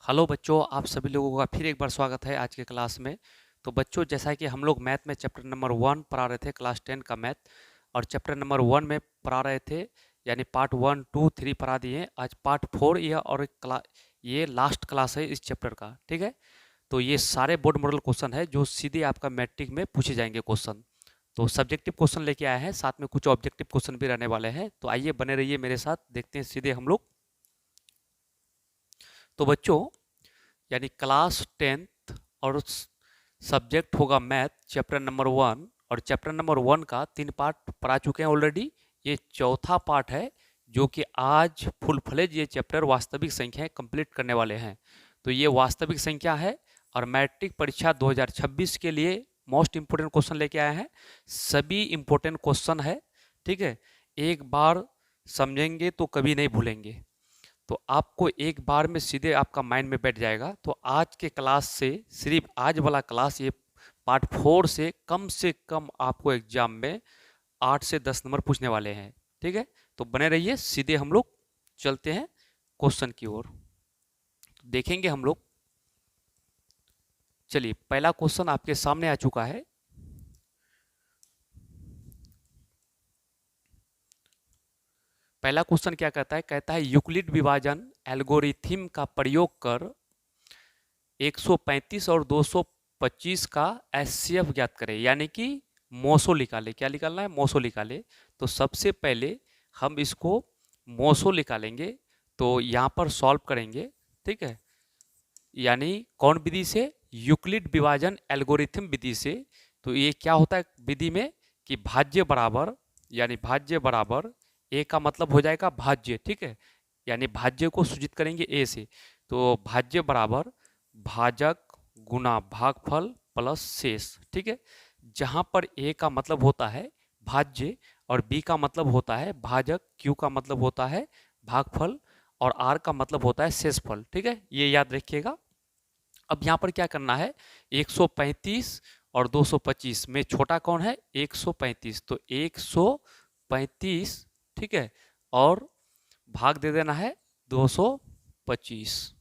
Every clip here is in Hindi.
हेलो बच्चों, आप सभी लोगों का फिर एक बार स्वागत है आज के क्लास में। तो बच्चों, जैसा कि हम लोग मैथ में चैप्टर नंबर 1 पढ़ा रहे थे, क्लास 10 का मैथ, और चैप्टर नंबर 1 में पढ़ा रहे थे, यानी पार्ट 1 2 3 पढ़ा दिए। आज पार्ट 4 ये लास्ट क्लास है इस चैप्टर का, ठीक है। तो ये सारे बोर्ड मॉडल क्वेश्चन है जो सीधे आपका मैट्रिक में पूछे जाएंगे क्वेश्चन। तो सब्जेक्टिव क्वेश्चन लेके आए हैं, साथ में कुछ ऑब्जेक्टिव क्वेश्चन भी रहने वाले हैं। तो आइए बने रहिए मेरे साथ, देखते हैं सीधे हम लोग। तो बच्चों, यानी क्लास 10th और सब्जेक्ट होगा मैथ, चैप्टर नंबर 1। और चैप्टर नंबर 1 का 3 पार्ट पढ़ा चुके हैं ऑलरेडी। ये चौथा पार्ट है जो कि आज फुल फ्लेज ये चैप्टर वास्तविक संख्याएं कंप्लीट करने वाले हैं। तो ये वास्तविक संख्या है और मैट्रिक परीक्षा 2026 के लिए मोस्ट इंपोर्टेंट क्वेश्चन लेके आए हैं। सभी इंपोर्टेंट क्वेश्चन है, ठीक है। एक बार समझेंगे तो कभी नहीं भूलेंगे। तो आपको एक बार में सीधे आपका माइंड में बैठ जाएगा। तो आज के क्लास से, सिर्फ आज वाला क्लास, ये पार्ट 4 से कम आपको एग्जाम में 8 से 10 नंबर पूछने वाले हैं, ठीक है। तो बने रहिए, सीधे हम लोग चलते हैं क्वेश्चन की ओर, देखेंगे हम लोग। चलिए, पहला क्वेश्चन आपके सामने आ चुका है। पहला क्वेश्चन क्या कहता है? कहता है यूक्लिड विभाजन एल्गोरिथम का प्रयोग कर 135 और 225 का एचसीएफ ज्ञात करें, यानी कि मोसो निकाले। क्या निकालना है? मोसो निकाले। तो सबसे पहले हम इसको मोसो निकालेंगे, तो यहाँ पर सॉल्व करेंगे, ठीक है। यानी कौन विधि से? यूक्लिड विभाजन एल्गोरिथम विधि से। तो ये क्या होता है विधि में कि भाज्य बराबर, यानी भाज्य बराबर ए का मतलब हो जाएगा भाज्य, ठीक है। यानी भाज्य को सूचित करेंगे ए से। तो भाज्य बराबर भाजक गुना भागफल प्लस शेष, ठीक है। जहां पर ए का मतलब होता है भाज्य और बी का मतलब होता है भाजक, क्यू का मतलब होता है भागफल और आर का मतलब होता है शेषफल, ठीक है। ये याद रखिएगा। अब यहाँ पर क्या करना है? 135 और 225 में छोटा कौन है? 135। तो 135, ठीक है, और भाग दे देना है 225।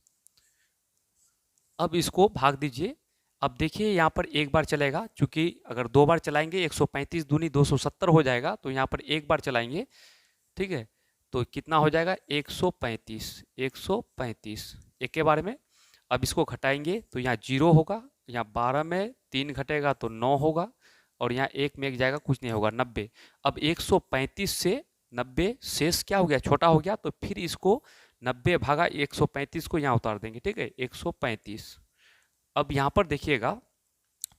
अब इसको भाग दीजिए। अब देखिए यहाँ पर एक बार चलेगा, क्योंकि अगर दो बार चलाएंगे 135 दूनी 270 हो जाएगा। तो यहाँ पर एक बार चलाएंगे, ठीक है। तो कितना हो जाएगा? 135, 135 एक के बारे में। अब इसको घटाएंगे तो यहाँ 0 होगा, यहाँ 12 में 3 घटेगा तो 9 होगा, और यहाँ 1 में 1 जाएगा, कुछ नहीं होगा, 90। अब 135 से 90 शेष क्या हो गया? छोटा हो गया। तो फिर इसको 90 भागा 135 को यहाँ उतार देंगे, ठीक है, 135। अब यहाँ पर देखिएगा,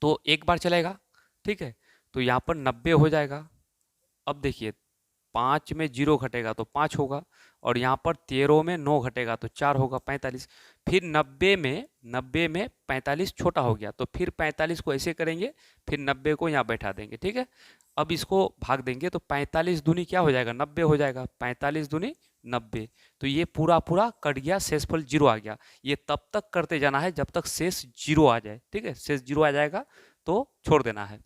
तो एक बार चलेगा, ठीक है। तो यहाँ पर 90 हो जाएगा। अब देखिए 5 में 0 घटेगा तो 5 होगा, और यहाँ पर 13 में 9 घटेगा तो 4 होगा, 45। फिर 90 में 45 छोटा हो गया, तो फिर 45 को ऐसे करेंगे, फिर 90 को यहाँ बैठा देंगे, ठीक है। अब इसको भाग देंगे तो 45 दूनी क्या हो जाएगा? 90 हो जाएगा। 45 दूनी 90। तो ये पूरा पूरा कट गया, शेषफल 0 आ गया। ये तब तक करते जाना है जब तक शेष 0 आ जाए, ठीक है। शेष 0 आ जाएगा तो छोड़ देना है।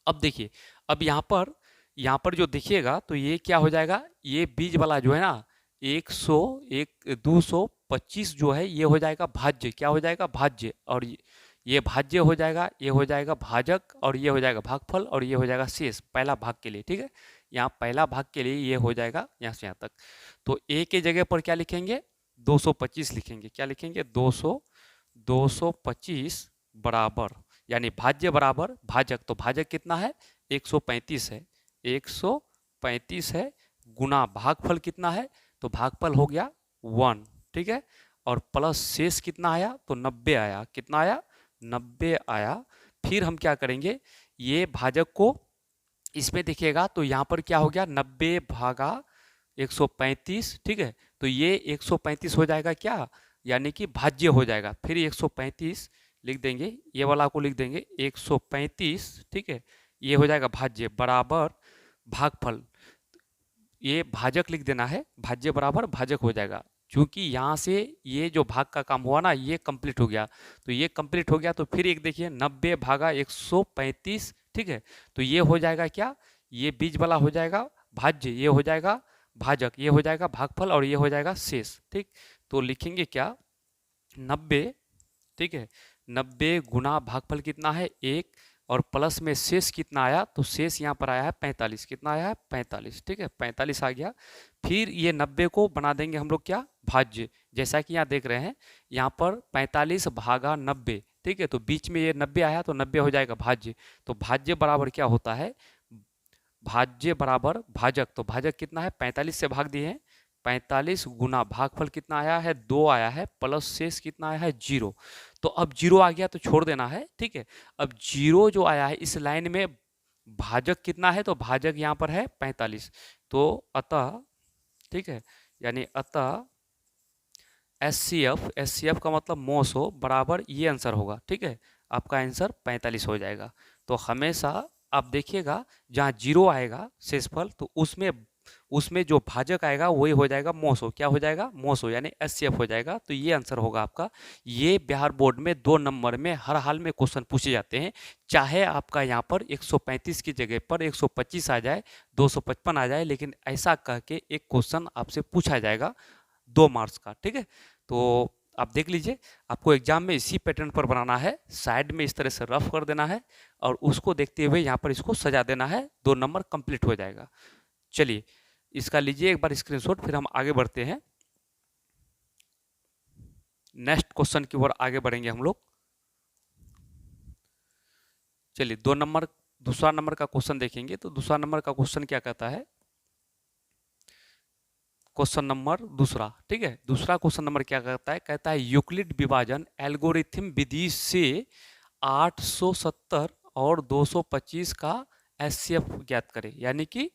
अब देखिए, अब यहाँ पर जो देखिएगा तो ये क्या हो जाएगा? ये बीज वाला जो है ना, 225 जो है ये हो जाएगा भाज्य। क्या हो जाएगा? भाज्य। और ये भाज्य हो जाएगा, ये हो जाएगा भाजक, और ये हो जाएगा भागफल, और ये हो जाएगा शेष पहला भाग के लिए, ठीक है। यहाँ पहला भाग के लिए ये हो जाएगा यहाँ से यहाँ तक। तो ए के जगह पर क्या लिखेंगे? 225 लिखेंगे। क्या लिखेंगे? 225 बराबर, यानी भाज्य बराबर भाजक। तो भाजक कितना है? 135 है, 135 है, गुना भागफल कितना है? तो भागफल हो गया 1, ठीक है। और प्लस शेष कितना आया? तो 90 आया। कितना आया? 90 आया। फिर हम क्या करेंगे? ये भाजक को इसमें देखिएगा तो यहाँ पर क्या हो गया? 90 भागा 135, ठीक है। तो ये 135 हो जाएगा क्या? यानी कि भाज्य हो जाएगा। फिर 135 लिख देंगे, ये वाला को लिख देंगे 135, ठीक है। ये हो जाएगा भाज्य बराबर भागफल। ये भाजक लिख देना है, भाज्य बराबर भाजक हो जाएगा। क्योंकि यहाँ से ये जो भाग का काम हुआ ना, ये कंप्लीट हो गया। तो ये कंप्लीट हो गया तो फिर एक देखिए 90 भागा 135, ठीक है। तो ये हो जाएगा क्या? ये बीज वाला हो जाएगा भाज्य, ये हो जाएगा भाजक, ये हो जाएगा भागफल, और ये हो जाएगा शेष, ठीक। तो लिखेंगे क्या? 90, ठीक है, 90 गुना भागफल कितना है 1, और प्लस में शेष कितना आया, तो शेष यहाँ पर आया है 45। कितना आया है 45, ठीक है, 45 आ गया। फिर ये 90 को बना देंगे हम लोग क्या, भाज्य। जैसा कि यहाँ देख रहे हैं, यहाँ पर 45 भागा 90, ठीक है, तो बीच में ये 90 आया तो 90 हो जाएगा भाज्य। तो भाज्य बराबर क्या होता है, भाज्य बराबर भाजक। तो भाजक कितना है, 45 से भाग दिए हैं, 45 गुना भागफल कितना आया है 2 आया है, प्लस शेष कितना आया है 0। तो अब 0 आ गया तो छोड़ देना है, ठीक है। अब 0 जो आया है इस लाइन में भाजक कितना है, तो भाजक यहाँ पर है 45। तो अतः, ठीक है, यानी अतः एस सी एफ का मतलब मोसो बराबर ये आंसर होगा, ठीक है, आपका आंसर 45 हो जाएगा। तो हमेशा आप देखिएगा जहाँ 0 आएगा शेषफल, तो उसमें जो भाजक आएगा वही हो जाएगा मोसो। क्या हो जाएगा, मोसो, यानी एस हो जाएगा। तो ये आंसर होगा आपका। ये बिहार बोर्ड में 2 नंबर में हर हाल में क्वेश्चन पूछे जाते हैं, चाहे आपका यहाँ पर 135 की जगह पर 125 आ जाए, 255 आ जाए, लेकिन ऐसा कह के एक क्वेश्चन आपसे पूछा जाएगा 2 मार्क्स का, ठीक है। तो आप देख लीजिए, आपको एग्जाम में इसी पैटर्न पर बनाना है, साइड में इस तरह से रफ कर देना है, और उसको देखते हुए यहाँ पर इसको सजा देना है, 2 नंबर कंप्लीट हो जाएगा। चलिए इसका लीजिए एक बार स्क्रीनशॉट, फिर हम आगे बढ़ते हैं, नेक्स्ट क्वेश्चन की ओर आगे बढ़ेंगे हम लोग। चलिए दूसरा नंबर का क्वेश्चन देखेंगे। तो दूसरा नंबर का क्वेश्चन क्या कहता है, क्वेश्चन नंबर दूसरा, ठीक है, दूसरा क्वेश्चन नंबर क्या कहता है यूक्लिड विभाजन एल्गोरिथम विधि से 870 और 225 का एचसीएफ ज्ञात करें, यानी कि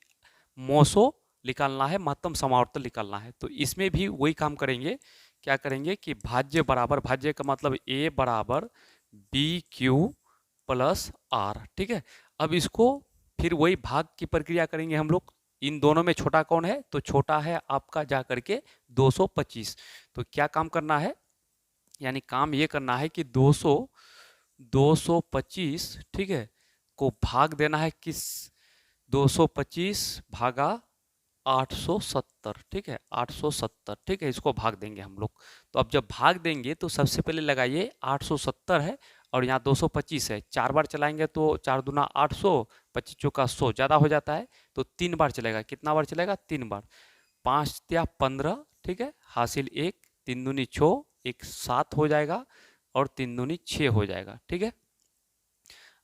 मोसो निकालना है, महत्तम समावर्तन निकालना है। तो इसमें भी वही काम करेंगे, क्या करेंगे कि भाज्य बराबर, भाज्य का मतलब ए बराबर बी क्यू प्लस आर, ठीक है। अब इसको फिर वही भाग की प्रक्रिया करेंगे हम लोग। इन दोनों में छोटा कौन है, तो छोटा है आपका जा करके 225। तो क्या काम करना है, यानी काम ये करना है कि 225, ठीक है, को भाग देना है किस, 225 भागा 870, ठीक है, 870, ठीक है, इसको भाग देंगे हम लोग। तो अब जब भाग देंगे तो सबसे पहले लगाइए 870 है और यहाँ 225 है, 4 बार चलाएंगे तो 4 दूना 800, 25 चौका 100, ज़्यादा हो जाता है तो 3 बार चलेगा। कितना बार चलेगा, 3 बार, 5 या 15, ठीक है, हासिल 1, 3 दूनी 6, 1 7 हो जाएगा, और 3 दूनी 6 हो जाएगा, ठीक है।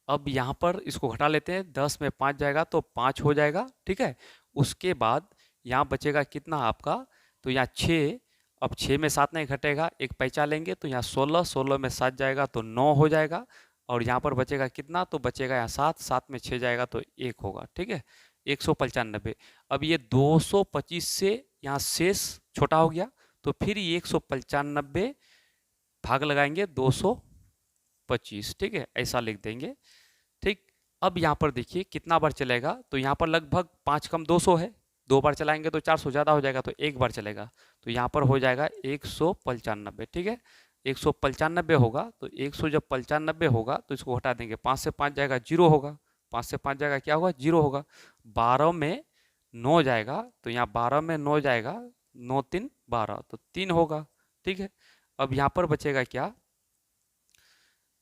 अब यहाँ पर इसको घटा लेते हैं, 10 में 5 जाएगा तो 5 हो जाएगा, ठीक है। उसके बाद यहाँ बचेगा कितना आपका, तो यहाँ 6, अब 6 में 7 नहीं घटेगा, एक पैंचा लेंगे तो यहाँ 16, 16 में 7 जाएगा तो 9 हो जाएगा, और यहाँ पर बचेगा कितना, तो बचेगा यहाँ 7, 7 में 6 जाएगा तो 1 होगा, ठीक है, 195। अब ये 225 से यहाँ शेष छोटा हो गया, तो फिर ये 195 भाग लगाएंगे 225, ठीक है, ऐसा लिख देंगे, ठीक। अब यहाँ पर देखिए कितना बार चलेगा, तो यहाँ पर लगभग 5 कम 200 है, 2 बार चलाएंगे तो 400 ज़्यादा हो जाएगा, तो 1 बार चलेगा, तो यहाँ पर हो जाएगा 195, ठीक है, 195 होगा। तो 100 जब 95 होगा तो इसको हटा देंगे, 5 से 5 जाएगा 0 होगा, 5 से 5 जाएगा क्या होगा, 0 होगा, 12 में 9 जाएगा, तो यहाँ 12 में 9 जाएगा, 9 3 12, तो 3 होगा, ठीक है। अब यहाँ पर बचेगा क्या,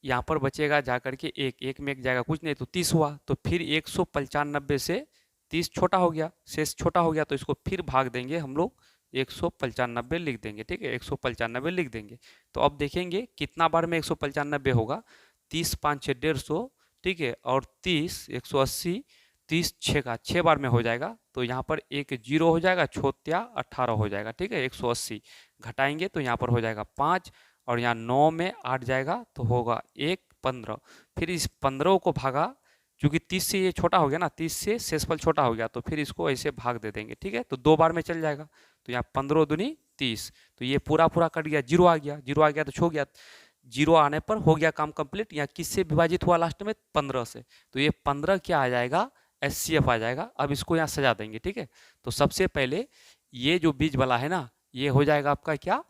यहाँ पर बचेगा जाकर के एक में एक जाएगा कुछ नहीं, तो 30 हुआ। तो फिर 195 से 30 छोटा हो गया, शेष छोटा हो गया, तो इसको फिर भाग देंगे हम लोग, 195 लिख देंगे, ठीक है, 195 लिख देंगे। तो अब देखेंगे कितना बार में 195 होगा, 30 5 6 150, ठीक है, और 30 180, 30 6 का 6 बार में हो जाएगा, तो यहाँ पर एक 0 हो जाएगा, छोत्या 18 हो जाएगा, ठीक है, 180 घटाएंगे तो यहाँ पर हो जाएगा 5, और यहाँ 9 में 8 जाएगा तो होगा 1 15। फिर इस 15 को भागा, क्योंकि 30 से ये छोटा हो गया ना, 30 से शेषफल छोटा हो गया, तो फिर इसको ऐसे भाग दे देंगे, ठीक है, तो 2 बार में चल जाएगा। तो यहाँ 15 दूनी 30, तो ये पूरा कट गया, 0 आ गया, 0 आ गया तो छो गया, 0 आने पर हो गया काम कंप्लीट। यहाँ किससे विभाजित हुआ लास्ट में, 15 से, तो ये 15 क्या आ जाएगा, एचसीएफ आ जाएगा। अब इसको यहाँ सजा देंगे, ठीक है। तो सबसे पहले ये जो बीज वाला है ना, ये हो जाएगा आपका क्या,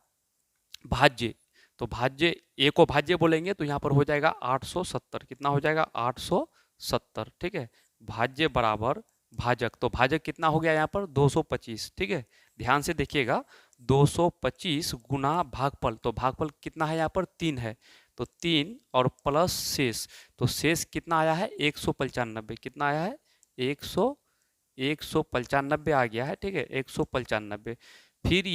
भाज्य। तो भाज्य, ए को भाज्य बोलेंगे तो यहाँ पर हो जाएगा 870, कितना हो जाएगा 870, ठीक है। भाज्य बराबर भाजक, तो भाजक कितना हो गया यहाँ पर 225, ठीक है। ध्यान से देखिएगा, 225 गुना भागफल, तो भागफल कितना है यहाँ पर 3 है, तो 3 और प्लस शेष, तो शेष कितना आया है 195, कितना आया है 195 आ गया है, ठीक है 195। फिर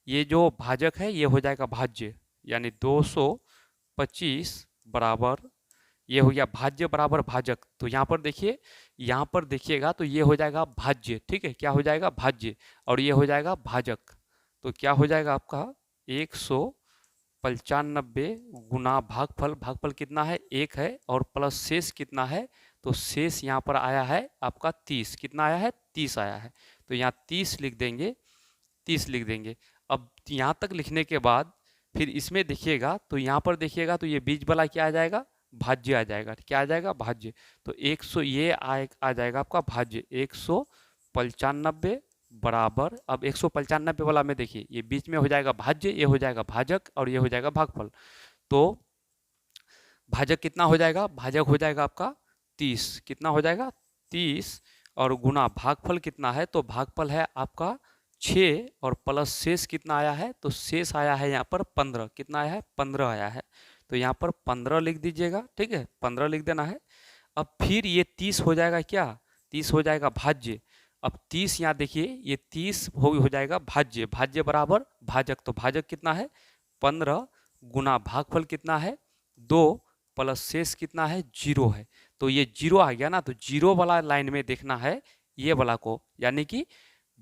ये जो भाजक है ये हो जाएगा भाज्य, यानी 225 बराबर, ये हो गया भाज्य बराबर भाजक, तो यहाँ पर देखिए, यहाँ पर देखिएगा तो ये हो जाएगा भाज्य, ठीक है क्या हो जाएगा भाज्य, और ये हो जाएगा भाजक, तो क्या हो जाएगा आपका 195 गुना भागफल, भागफल कितना है 1 है, और प्लस शेष कितना है, तो शेष यहाँ पर आया है आपका 30, कितना आया है 30 आया है, तो यहाँ 30 लिख देंगे, 30 लिख देंगे। अब यहाँ तक लिखने के बाद फिर इसमें देखिएगा तो यहाँ पर देखिएगा तो ये बीच वाला क्या आ जाएगा भाज्य आ जाएगा, क्या आ जाएगा भाज्य, तो 100 ये आ जाएगा आपका भाज्य 195 बराबर, अब 195 वाला में देखिए ये बीच में हो जाएगा भाज्य, ये हो जाएगा भाजक और ये हो जाएगा भागफल, तो भाजक कितना हो जाएगा, भाजक हो जाएगा आपका 30, कितना हो जाएगा 30, और गुना भागफल कितना है, तो भागफल है आपका 6 और प्लस शेष कितना आया है, तो शेष आया है यहाँ पर 15, कितना आया है 15 आया है, तो यहाँ पर 15 लिख दीजिएगा, ठीक है 15 लिख देना है। अब फिर ये 30 हो जाएगा क्या, 30 हो जाएगा भाज्य, अब 30 यहाँ देखिए ये 30 हो जाएगा भाज्य, भाज्य बराबर भाजक, तो भाजक कितना है 15 गुना भागफल कितना है 2 प्लस शेष कितना है 0 है, तो ये 0 आ गया ना, तो 0 वाला लाइन में देखना है ये वाला को, यानी कि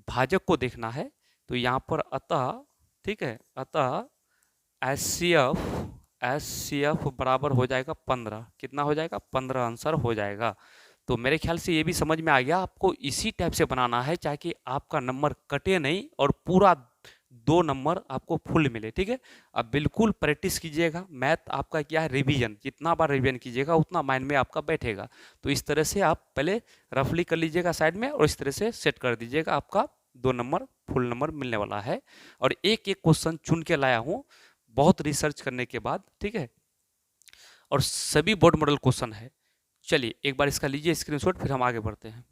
भाजक को देखना है, तो यहाँ पर अतः, ठीक है अतः एच बराबर हो जाएगा 15, कितना हो जाएगा 15 आंसर हो जाएगा। तो मेरे ख्याल से ये भी समझ में आ गया, आपको इसी टाइप से बनाना है ताकि आपका नंबर कटे नहीं और पूरा 2 नंबर आपको फुल मिले, ठीक है। अब बिल्कुल प्रैक्टिस कीजिएगा, मैथ आपका क्या है रिवीजन, जितना बार रिवीजन कीजिएगा उतना माइंड में आपका बैठेगा, तो इस तरह से आप पहले रफली कर लीजिएगा साइड में और इस तरह से सेट कर दीजिएगा, आपका 2 नंबर फुल नंबर मिलने वाला है। और एक एक क्वेश्चन चुन के लाया हूँ बहुत रिसर्च करने के बाद, ठीक है, और सभी बोर्ड मॉडल क्वेश्चन है। चलिए एक बार इसका लीजिए स्क्रीनशॉट, फिर हम आगे बढ़ते हैं।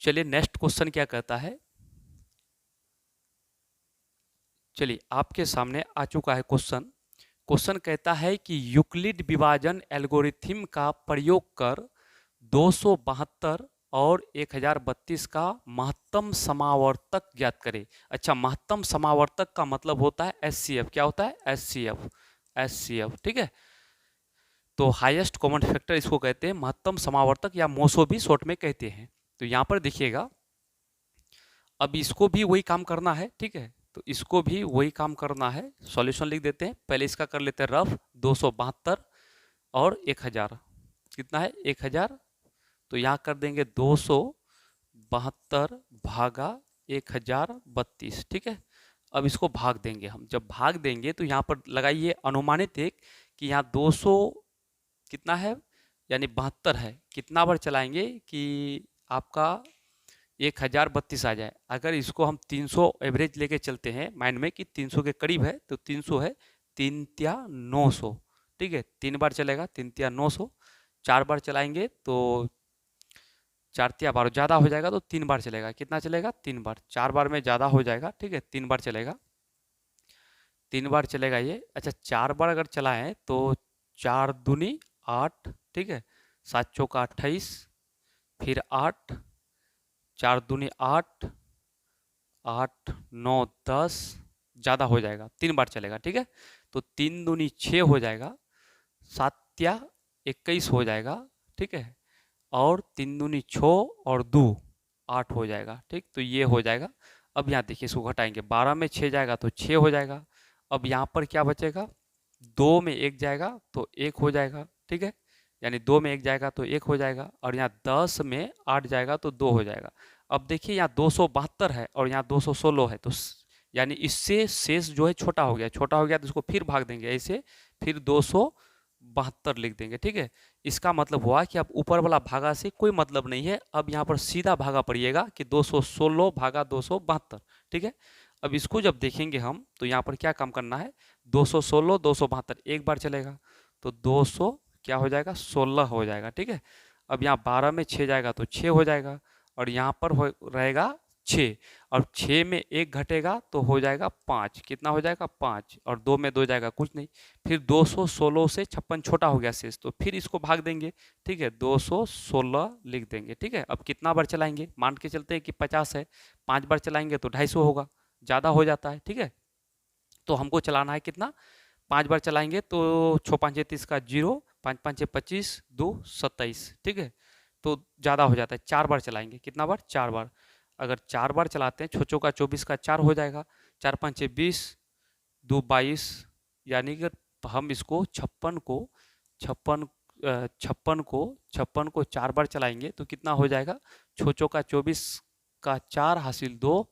चलिए नेक्स्ट क्वेश्चन क्या कहता है, चलिए आपके सामने आ चुका है क्वेश्चन। क्वेश्चन कहता है कि यूक्लिड विभाजन एल्गोरिथम का प्रयोग कर 272 और 1032 का महत्तम समावर्तक ज्ञात करें। अच्छा, महत्तम समावर्तक का मतलब होता है एचसीएफ, क्या होता है एचसीएफ, ठीक है। तो हाईएस्ट कॉमन फैक्टर इसको कहते हैं महत्तम समावर्तक, या मोसो भी शॉर्ट में कहते हैं। तो यहाँ पर देखिएगा, अब इसको भी वही काम करना है, ठीक है, तो इसको भी वही काम करना है। सॉल्यूशन लिख देते हैं, पहले इसका कर लेते हैं रफ, 272 और 1000 कितना है 1000, तो यहाँ कर देंगे 272 भागा 1032, ठीक है। अब इसको भाग देंगे हम, जब भाग देंगे तो यहाँ पर लगाइए अनुमानित एक कि यहाँ 200 कितना है यानी 72 है, कितना बार चलाएंगे कि आपका 1032 आ जाए। अगर इसको हम 300 एवरेज लेके चलते हैं माइंड में कि 300 के करीब है, तो 300 है 3 तिया 900, ठीक है 3 बार चलेगा 3 तिया 900, 4 बार चलाएंगे तो 4 तिया 12 ज़्यादा हो जाएगा, तो 3 बार चलेगा, कितना चलेगा 3 बार, 4 बार में ज़्यादा हो जाएगा, ठीक है 3 बार चलेगा, 3 बार चलेगा ये। अच्छा 4 बार अगर चलाएं तो 4 दूनी 8, ठीक है 7 चौका 28, फिर 8, 4 दूनी 8, 8 9 10, ज़्यादा हो जाएगा 3 बार चलेगा, ठीक है। तो 3 दूनी 6 हो जाएगा, 7 तिया 21 हो जाएगा, ठीक है, और 3 दूनी 6 और 2 8 हो जाएगा, ठीक, तो ये हो जाएगा। अब यहाँ देखिए इसको घटाएंगे, 12 में 6 जाएगा तो 6 हो जाएगा। अब यहाँ पर क्या बचेगा, 2 में 1 जाएगा तो 1 हो जाएगा, ठीक है, यानी 2 में 1 जाएगा तो 1 हो जाएगा, और यहाँ 10 में 8 जाएगा तो 2 हो जाएगा। अब देखिए यहाँ 272 है और यहाँ 216 है, तो यानी इससे शेष जो है छोटा हो गया, छोटा हो गया तो इसको फिर भाग देंगे ऐसे, फिर 272 लिख देंगे, ठीक है। इसका मतलब हुआ कि अब ऊपर वाला भागा से कोई मतलब नहीं है, अब यहाँ पर सीधा भागा पड़िएगा कि 216 भागा 272, ठीक है। अब इसको जब देखेंगे हम तो यहाँ पर क्या काम करना है, 216 272 एक बार चलेगा तो 200 क्या हो जाएगा 16 हो जाएगा, ठीक है। अब यहाँ 12 में 6 जाएगा तो 6 हो जाएगा, और यहाँ पर रहेगा 6, और 6 में 1 घटेगा तो हो जाएगा 5। कितना हो जाएगा 5, और 2 में 2 जाएगा कुछ नहीं। फिर 216 से 56 छोटा हो गया शेष, तो फिर इसको भाग देंगे। ठीक है, 216 लिख देंगे। ठीक है, अब कितना बार चलाएंगे, मान के चलते हैं कि 50 है, 5 बार चलाएंगे तो 250 होगा, ज़्यादा हो जाता है। ठीक है, तो हमको चलाना है कितना, 5 बार चलाएंगे तो 6 5 30 का 0, 5 5 25, 2 27। ठीक है, तो ज़्यादा हो जाता है, 4 बार चलाएंगे। कितना बार, 4 बार। अगर 4 बार चलाते हैं, 6 का 24 का 4 हो जाएगा, 4 5 20, 2 22, यानी कि हम इसको 56 को 56 56 को 4 बार चलाएंगे तो कितना हो जाएगा, 6 का 24 का 4 हासिल 2,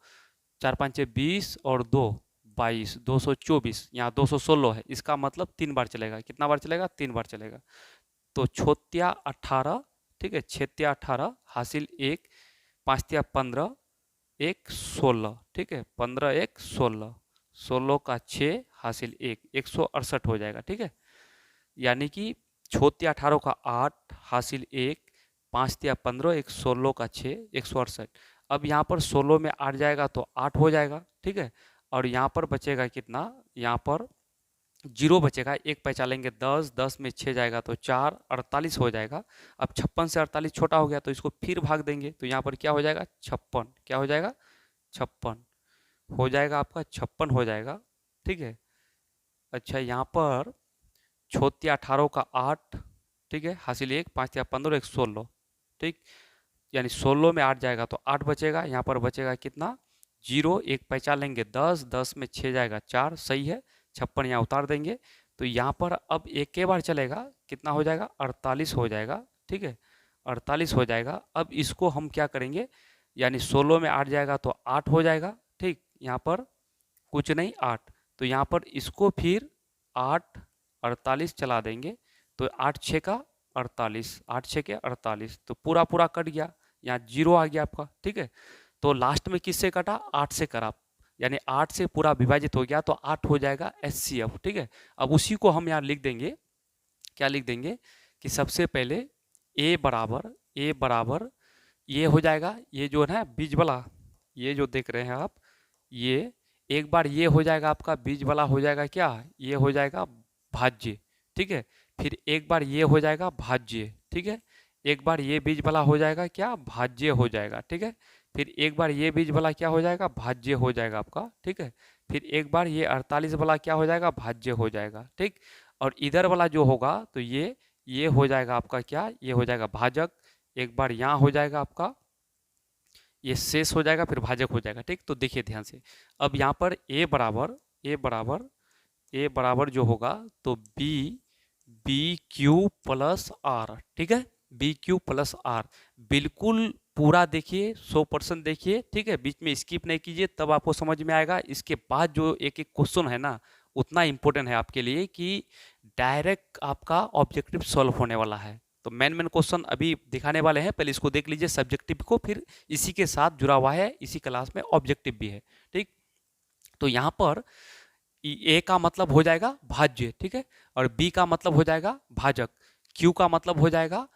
4 5 20 और 2 22, 224। यहाँ 216 है, इसका मतलब 3 बार चलेगा। कितना बार चलेगा, 3 बार चलेगा। तो छोत्या 18, ठीक है, छेत्या 18 हासिल 1, 5 तिया 15, 1 16। ठीक है, 15 1 16, 16 का 6 हासिल 1, 168 हो जाएगा। ठीक है, यानी कि छोत्या 18 का 8 हासिल 1, 5 तिया 15, 1 16 का 6, 168। अब यहाँ पर 16 में 8 जाएगा तो 8 हो जाएगा। ठीक है, और यहाँ पर बचेगा कितना, यहाँ पर 0 बचेगा, 1 पहचानेंगे 10, 10 में 6 जाएगा तो 4, 48 हो जाएगा। अब 56 से 48 छोटा हो गया तो इसको फिर भाग देंगे, तो यहाँ पर क्या हो जाएगा, 56। क्या हो जाएगा, 56 हो जाएगा, आपका 56 हो जाएगा। ठीक है, अच्छा, यहाँ पर छोत्या 18 का 8, ठीक है, हासिल 1, 5 तिया 15, 1 16। ठीक, यानी 16 में 8 जाएगा तो 8 बचेगा। यहाँ पर बचेगा कितना, 0, 1 पहचान लेंगे 10, 10 में 6 जाएगा 4, सही है। 56 यहाँ उतार देंगे, तो यहाँ पर अब एक के बार चलेगा, कितना हो जाएगा, 48 हो जाएगा। ठीक है, 48 हो जाएगा। अब इसको हम क्या करेंगे, यानी 16 में 8 जाएगा तो 8 हो जाएगा। ठीक, यहाँ पर कुछ नहीं, 8, तो यहाँ पर इसको फिर 8 48 चला देंगे, तो 8 6 का 48, 8 6 के 48, तो पूरा पूरा कट गया, यहाँ 0 आ गया आपका। ठीक है, तो लास्ट में किससे कटा, 8 से करा, यानी 8 से पूरा विभाजित हो गया तो 8 हो जाएगा HCF। ठीक है, अब उसी को हम यहाँ लिख देंगे, क्या लिख देंगे कि सबसे पहले A बराबर ये हो जाएगा, ये जो है बीज वाला, ये जो देख रहे हैं आप, ये एक बार ये हो जाएगा आपका बीज वाला, हो जाएगा क्या, ये हो जाएगा भाज्य। ठीक है, फिर एक बार ये हो जाएगा भाज्य। ठीक है, एक बार ये बीज वाला हो जाएगा क्या, भाज्य हो जाएगा। ठीक है, फिर एक बार ये बीज वाला क्या हो जाएगा, भाज्य हो जाएगा आपका। ठीक है, फिर एक बार ये 48 वाला क्या हो जाएगा, भाज्य हो जाएगा। ठीक, और इधर वाला जो होगा तो ये हो जाएगा आपका क्या, ये हो जाएगा भाजक। एक बार यहाँ हो जाएगा आपका, ये शेष हो जाएगा, फिर भाजक हो जाएगा। ठीक, तो देखिए ध्यान से, अब यहाँ पर ए बराबर जो होगा तो बी क्यू प्लस आर। ठीक है, बी क्यू प्लस आर, बिल्कुल पूरा देखिए, 100% देखिए। ठीक है, बीच में स्किप नहीं कीजिए, तब आपको समझ में आएगा। इसके बाद जो एक एक क्वेश्चन है ना, उतना इंपॉर्टेंट है आपके लिए कि डायरेक्ट आपका ऑब्जेक्टिव सॉल्व होने वाला है। तो मेन क्वेश्चन अभी दिखाने वाले हैं, पहले इसको देख लीजिए सब्जेक्टिव को, फिर इसी के साथ जुड़ा हुआ है, इसी क्लास में ऑब्जेक्टिव भी है। ठीक, तो यहाँ पर ए का मतलब हो जाएगा भाज्य। ठीक है, और बी का मतलब हो जाएगा भाजक, क्यू का मतलब हो जाएगा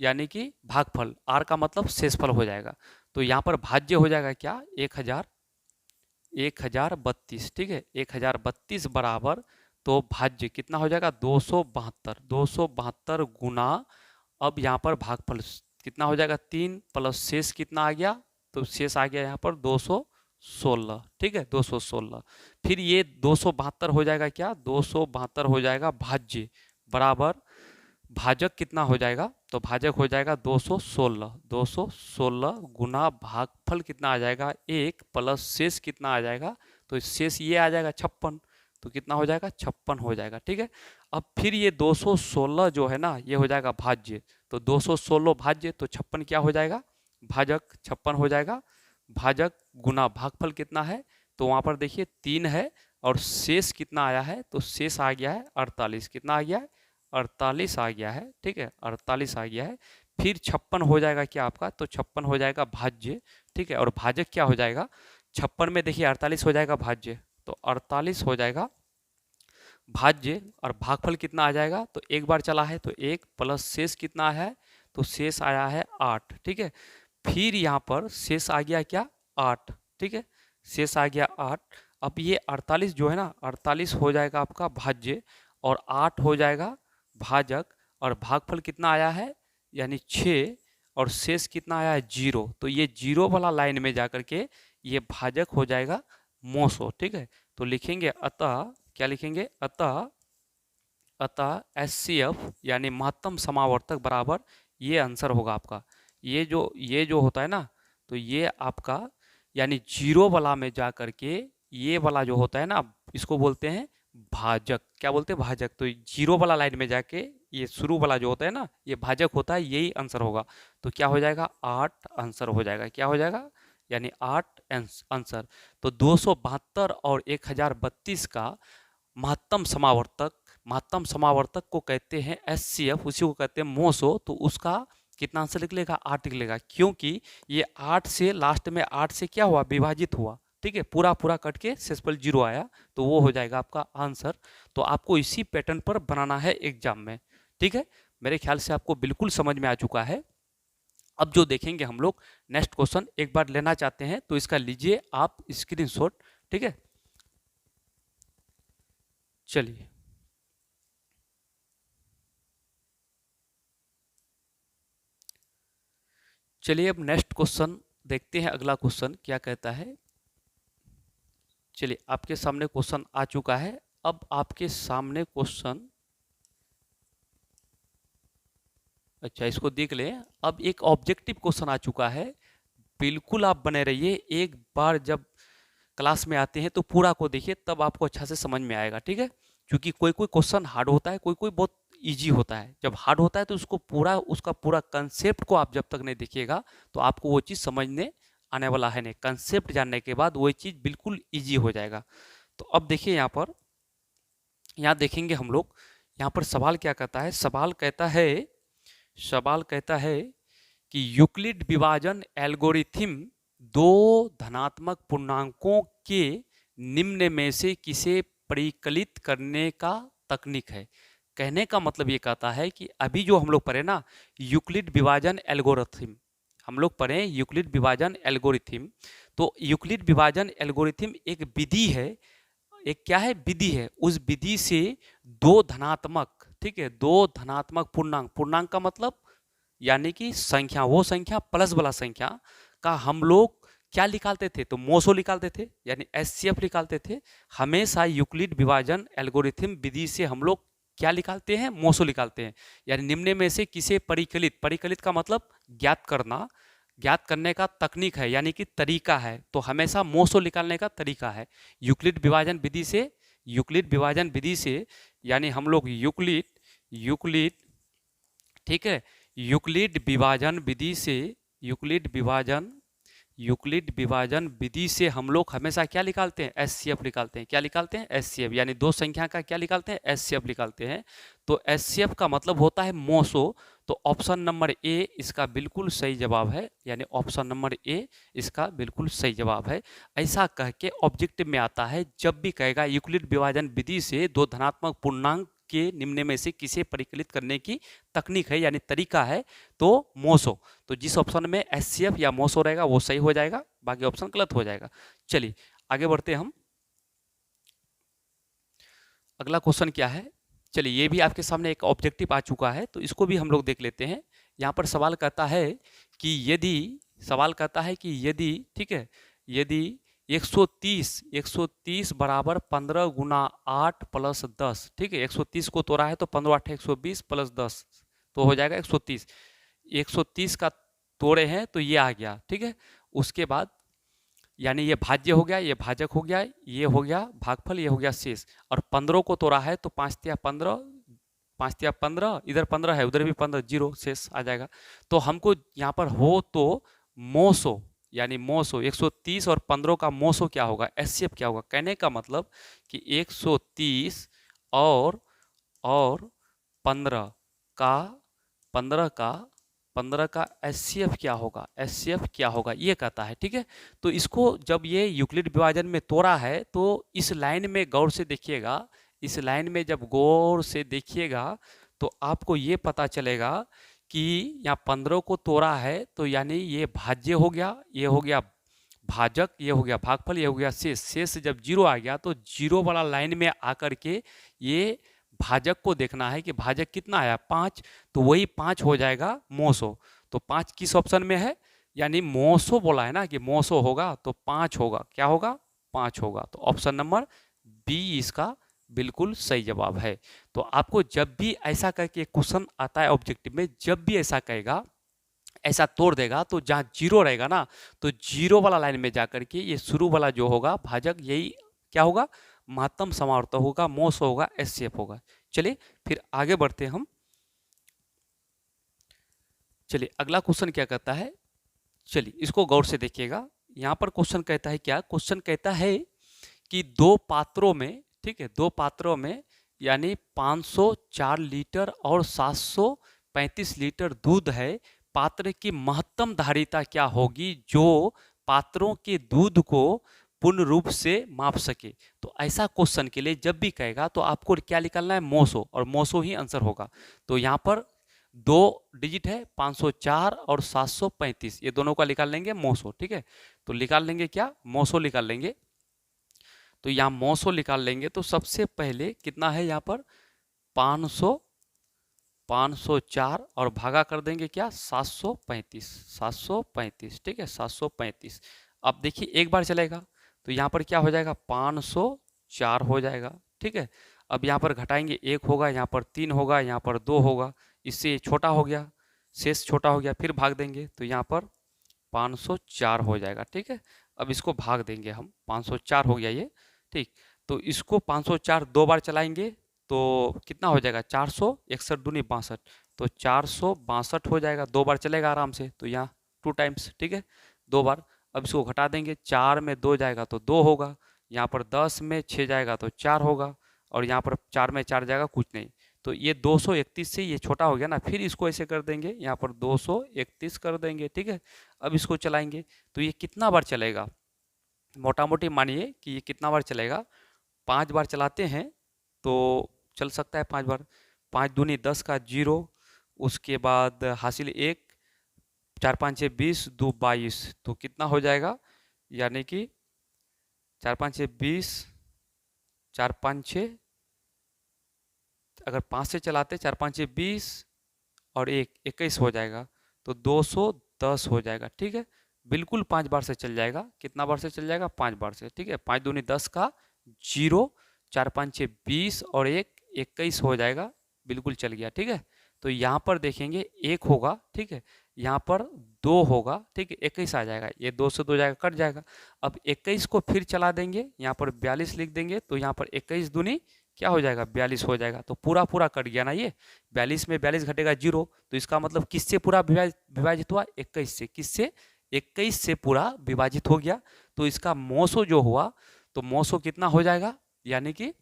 यानी कि भागफल, आर का मतलब शेषफल हो जाएगा। तो यहाँ पर भाज्य हो जाएगा क्या, 1032। ठीक है, 1032 बराबर, तो भाज्य कितना हो जाएगा, 272, 272 गुना, अब यहाँ पर भागफल कितना हो जाएगा, 3 प्लस शेष कितना आ गया, तो शेष आ गया यहाँ पर 216। ठीक है, 216, फिर ये 272 हो जाएगा क्या, 272 हो जाएगा भाज्य, बराबर भाजक कितना हो जाएगा, तो भाजक हो जाएगा 216, 216 गुना भागफल कितना आ जाएगा 1 प्लस शेष कितना आ जाएगा, तो शेष ये आ जाएगा 56, तो कितना हो जाएगा 56 हो जाएगा। ठीक है, अब फिर ये 216 जो है ना, ये हो जाएगा भाज्य, तो 216 भाज्य, तो 56 क्या हो जाएगा, भाजक 56 हो जाएगा, भाजक गुना भागफल कितना है, तो वहाँ पर देखिए 3 है, और शेष कितना आया है, तो शेष आ गया है 48। कितना आ गया है, 48 आ गया है। ठीक है, 48 आ गया है, फिर 56 हो जाएगा क्या आपका, तो 56 हो जाएगा भाज्य। ठीक है, और भाजक क्या हो जाएगा, 56 में देखिए 48 हो जाएगा भाज्य, तो 48 हो जाएगा भाज्य, और भागफल कितना आ जाएगा, तो एक बार चला है तो 1 प्लस शेष कितना है, तो शेष आया है 8। ठीक है, फिर यहाँ पर शेष आ गया क्या 8, ठीक है, शेष आ गया 8। अब ये 48 जो है ना, 48 हो जाएगा आपका भाज्य और 8 हो जाएगा भाजक, और भागफल कितना आया है यानी 6, और शेष कितना आया है 0। तो ये 0 वाला लाइन में जाकर के ये भाजक हो जाएगा मोसो, ठीक है। तो लिखेंगे अतः, क्या लिखेंगे, अतः एचसीएफ यानी महत्तम समावर्तक बराबर, ये आंसर होगा आपका। ये जो होता है ना, तो ये आपका यानी 0 वाला में जा करके ये वाला जो होता है ना, इसको बोलते हैं भाजक। क्या बोलते हैं, भाजक। तो 0 वाला लाइन में जाके ये शुरू वाला जो होता है ना, ये भाजक होता है, यही आंसर होगा। तो क्या हो जाएगा 8 आंसर हो जाएगा, क्या हो जाएगा यानी 8 आंसर। तो 272 और 1032 का महत्तम समावर्तक को कहते हैं एचसीएफ, उसी को कहते हैं मोसो। तो उसका कितना आंसर निकलेगा 8 निकलेगा, क्योंकि ये 8 से लास्ट में 8 से क्या हुआ विभाजित हुआ, ठीक है, पूरा पूरा कट के शेषफल 0 आया, तो वो हो जाएगा आपका आंसर। तो आपको इसी पैटर्न पर बनाना है एग्जाम में, ठीक है। मेरे ख्याल से आपको बिल्कुल समझ में आ चुका है। अब जो देखेंगे हम लोग नेक्स्ट क्वेश्चन, एक बार लेना चाहते हैं तो इसका लीजिए आप स्क्रीनशॉट, ठीक है। चलिए चलिए अब नेक्स्ट क्वेश्चन देखते हैं, अगला क्वेश्चन क्या कहता है। चलिए आपके सामने क्वेश्चन आ चुका है। अब आपके सामने क्वेश्चन, अच्छा इसको देख लें। अब एक ऑब्जेक्टिव क्वेश्चन आ चुका है, बिल्कुल आप बने रहिए। एक बार जब क्लास में आते हैं तो पूरा को देखिए, तब आपको अच्छा से समझ में आएगा, ठीक है। क्योंकि कोई कोई क्वेश्चन हार्ड होता है, कोई कोई बहुत इजी होता है। जब हार्ड होता है तो उसका पूरा कंसेप्ट को आप जब तक नहीं देखिएगा तो आपको वो चीज़ समझने आने वाला है नहीं। कंसेप्ट जानने के बाद वो चीज़ बिल्कुल ईजी हो जाएगा। तो अब देखिए यहाँ देखेंगे हम लोग, यहाँ पर सवाल क्या कहता है। सवाल कहता है कि यूक्लिड विभाजन एल्गोरिथम दो धनात्मक पूर्णांकों के निम्न में से किसे परिकलित करने का तकनीक है। कहने का मतलब ये कहता है कि अभी जो हम लोग पढ़े ना यूक्लिड विभाजन एल्गोरिथम, हम लोग पढ़े यूक्लिड विभाजन एल्गोरिथम। तो यूक्लिड विभाजन एल्गोरिथम एक विधि है, एक क्या है विधि है। उस विधि से दो धनात्मक, ठीक है, दो धनात्मक पूर्णांक का मतलब यानी कि संख्या, वो संख्या प्लस वाला संख्या का हम लोग क्या निकालते थे, तो मोसो निकालते थे यानी एचसीएफ निकालते थे। हमेशा यूक्लिड विभाजन एल्गोरिथम विधि से हम लोग क्या निकालते हैं, मोसो निकालते हैं। यानी निम्न में से किसे परिकलित का मतलब ज्ञात करने का तकनीक है, यानी कि तरीका है। तो हमेशा मोसो निकालने का तरीका है यूक्लिड विभाजन विधि से यानी हम लोग यूक्लिड ठीक है, यूक्लिड विभाजन विधि से हम लोग हमेशा क्या निकालते हैं, एचसीएफ निकालते हैं। क्या निकालते हैं, एचसीएफ, यानी दो संख्या का क्या निकालते हैं, एचसीएफ निकालते हैं। तो एचसीएफ का मतलब होता है मोसो। तो ऑप्शन नंबर ए इसका बिल्कुल सही जवाब है, यानी ऑप्शन नंबर ए इसका बिल्कुल सही जवाब है। ऐसा कह के ऑब्जेक्टिव में आता है, जब भी कहेगा यूक्लिड विभाजन विधि से दो धनात्मक पूर्णांक के निम्न में से किसे परिकलित करने की तकनीक है यानी तरीका है, तो मोसो। तो जिस ऑप्शन में एचसीएफ या मोसो रहेगा वो सही हो जाएगा, बाकी ऑप्शन गलत हो जाएगा। चलिए आगे बढ़ते हैं हम। अगला क्वेश्चन क्या है, चलिए ये भी आपके सामने एक ऑब्जेक्टिव आ चुका है, तो इसको भी हम लोग देख लेते हैं। यहाँ पर सवाल कहता है कि यदि ठीक है, यदि 130 बराबर 15 गुना 8 प्लस 10, ठीक है, 130 को तोड़ा है तो 15 8 120 प्लस 10 तो हो जाएगा 130। 130 का तोड़े हैं तो ये आ गया, ठीक है। उसके बाद यानी ये भाज्य हो गया, ये भाजक हो गया, ये हो गया भागफल, ये हो गया शेष। और 15 को तोड़ा है तो 5 तिया 15, इधर 15 है उधर भी 15, 0 शेष आ जाएगा। तो हमको यहाँ पर हो तो मोसो यानी मोसो 130 और 15 का मोसो क्या होगा, एचसीएफ क्या होगा। कहने का मतलब कि 130 और 15 का एचसीएफ क्या होगा, ये कहता है, ठीक है। तो इसको जब ये यूक्लिड विभाजन में तोड़ा है तो इस लाइन में गौर से देखिएगा, इस लाइन में जब गौर से देखिएगा तो आपको ये पता चलेगा कि यहाँ 15 को तोड़ा है तो यानी ये भाज्य हो गया, ये हो गया भाजक, ये हो गया भागफल, ये हो गया शेष। शेष जब जीरो आ गया तो जीरो वाला लाइन में आकर के ये भाजक को देखना है कि भाजक कितना आया 5, तो वही 5 हो जाएगा मोसो। तो 5 किस ऑप्शन में है, यानी मोसो बोला है ना कि मोसो होगा तो 5 होगा, क्या होगा 5 होगा। तो ऑप्शन नंबर बी इसका बिल्कुल सही जवाब है। तो आपको जब भी ऐसा करके क्वेश्चन आता है ऑब्जेक्टिव में, जब भी ऐसा कहेगा, ऐसा तोड़ देगा, तो जहाँ जीरो रहेगा ना, तो जीरो वाला लाइन में जाकर के ये शुरू वाला जो होगा भाजक, यही क्या होगा महत्तम समावर्त होगा, मोस होगा, एचसीएफ होगा। चलिए फिर आगे बढ़ते हैं हम। चलिए अगला क्वेश्चन क्या कहता है, चलिए इसको गौर से देखिएगा। यहाँ पर क्वेश्चन कहता है क्या, क्वेश्चन कहता है कि दो पात्रों में, ठीक है, दो पात्रों में यानी 504 लीटर और 735 लीटर दूध है, पात्र की महत्तम धारिता क्या होगी जो पात्रों के दूध को पूर्ण रूप से माप सके। तो ऐसा क्वेश्चन के लिए जब भी कहेगा तो आपको क्या निकालना है, मोसो, और मोसो ही आंसर होगा। तो यहाँ पर दो डिजिट है 504 और 735, ये दोनों का निकाल लेंगे मोसो, ठीक है। तो निकाल लेंगे क्या, मोसो निकाल लेंगे। तो यहाँ मोसो निकाल लेंगे तो सबसे पहले कितना है यहाँ पर 504 और भागा कर देंगे क्या 735, ठीक है 735। अब देखिए एक बार चलेगा तो यहाँ पर क्या हो जाएगा 504 हो जाएगा, ठीक है। अब यहाँ पर घटाएंगे, एक होगा, यहाँ पर 3 होगा, यहाँ पर 2 होगा, इससे छोटा हो गया, शेष छोटा हो गया, फिर भाग देंगे तो यहाँ पर 504 हो जाएगा, ठीक है। अब इसको भाग देंगे हम, 504 हो गया ये, ठीक। तो इसको 504 दो बार चलाएंगे तो कितना हो जाएगा 461 दूनी 62, तो 462 हो जाएगा, दो बार चलेगा आराम से। तो यहाँ 2 टाइम्स, ठीक है, दो बार। अब इसको घटा देंगे, 4 में 2 जाएगा तो 2 होगा, यहाँ पर 10 में 6 जाएगा तो 4 होगा, और यहाँ पर 4 में 4 जाएगा कुछ नहीं। तो ये 231 से ये छोटा हो गया ना, फिर इसको ऐसे कर देंगे, यहाँ पर 231 कर देंगे, ठीक है। अब इसको चलाएंगे तो ये कितना बार चलेगा, मोटा मोटी मानिए कि ये कितना बार चलेगा, 5 बार चलाते हैं तो चल सकता है 5 बार। 5 दूनी 10 का 0, उसके बाद हासिल 1, 4 5 6 20, 2 22, तो कितना हो जाएगा, यानी कि 4 5 6 20, 4 5 6, अगर 5 से चलाते 4 5 6 20 और 1 21 हो जाएगा, तो 210 हो जाएगा, ठीक है। बिल्कुल 5 बार से चल जाएगा, कितना बार से चल जाएगा 5 बार से, ठीक है। 5 दूनी 10 का 0, 4 5 6 20 और 1 21 हो जाएगा, बिल्कुल चल गया, ठीक है। तो यहाँ पर देखेंगे 1 होगा, ठीक है, यहाँ पर 2 होगा, ठीक है, 21 आ जाएगा, ये 2 से 2 जाएगा, कट जाएगा। अब 21 को फिर चला देंगे, यहाँ पर 42 लिख देंगे, तो यहाँ पर 21 दूनी क्या हो जाएगा 42 हो जाएगा, तो पूरा पूरा कट गया ना ये, 42 में 42 घटेगा 0, तो इसका मतलब किससे पूरा विभाजित हुआ 21 से, किससे 21 से पूरा विभाजित हो गया। तो इसका मोसो जो हुआ, तो मोसो कितना हो जाएगा, यानी कि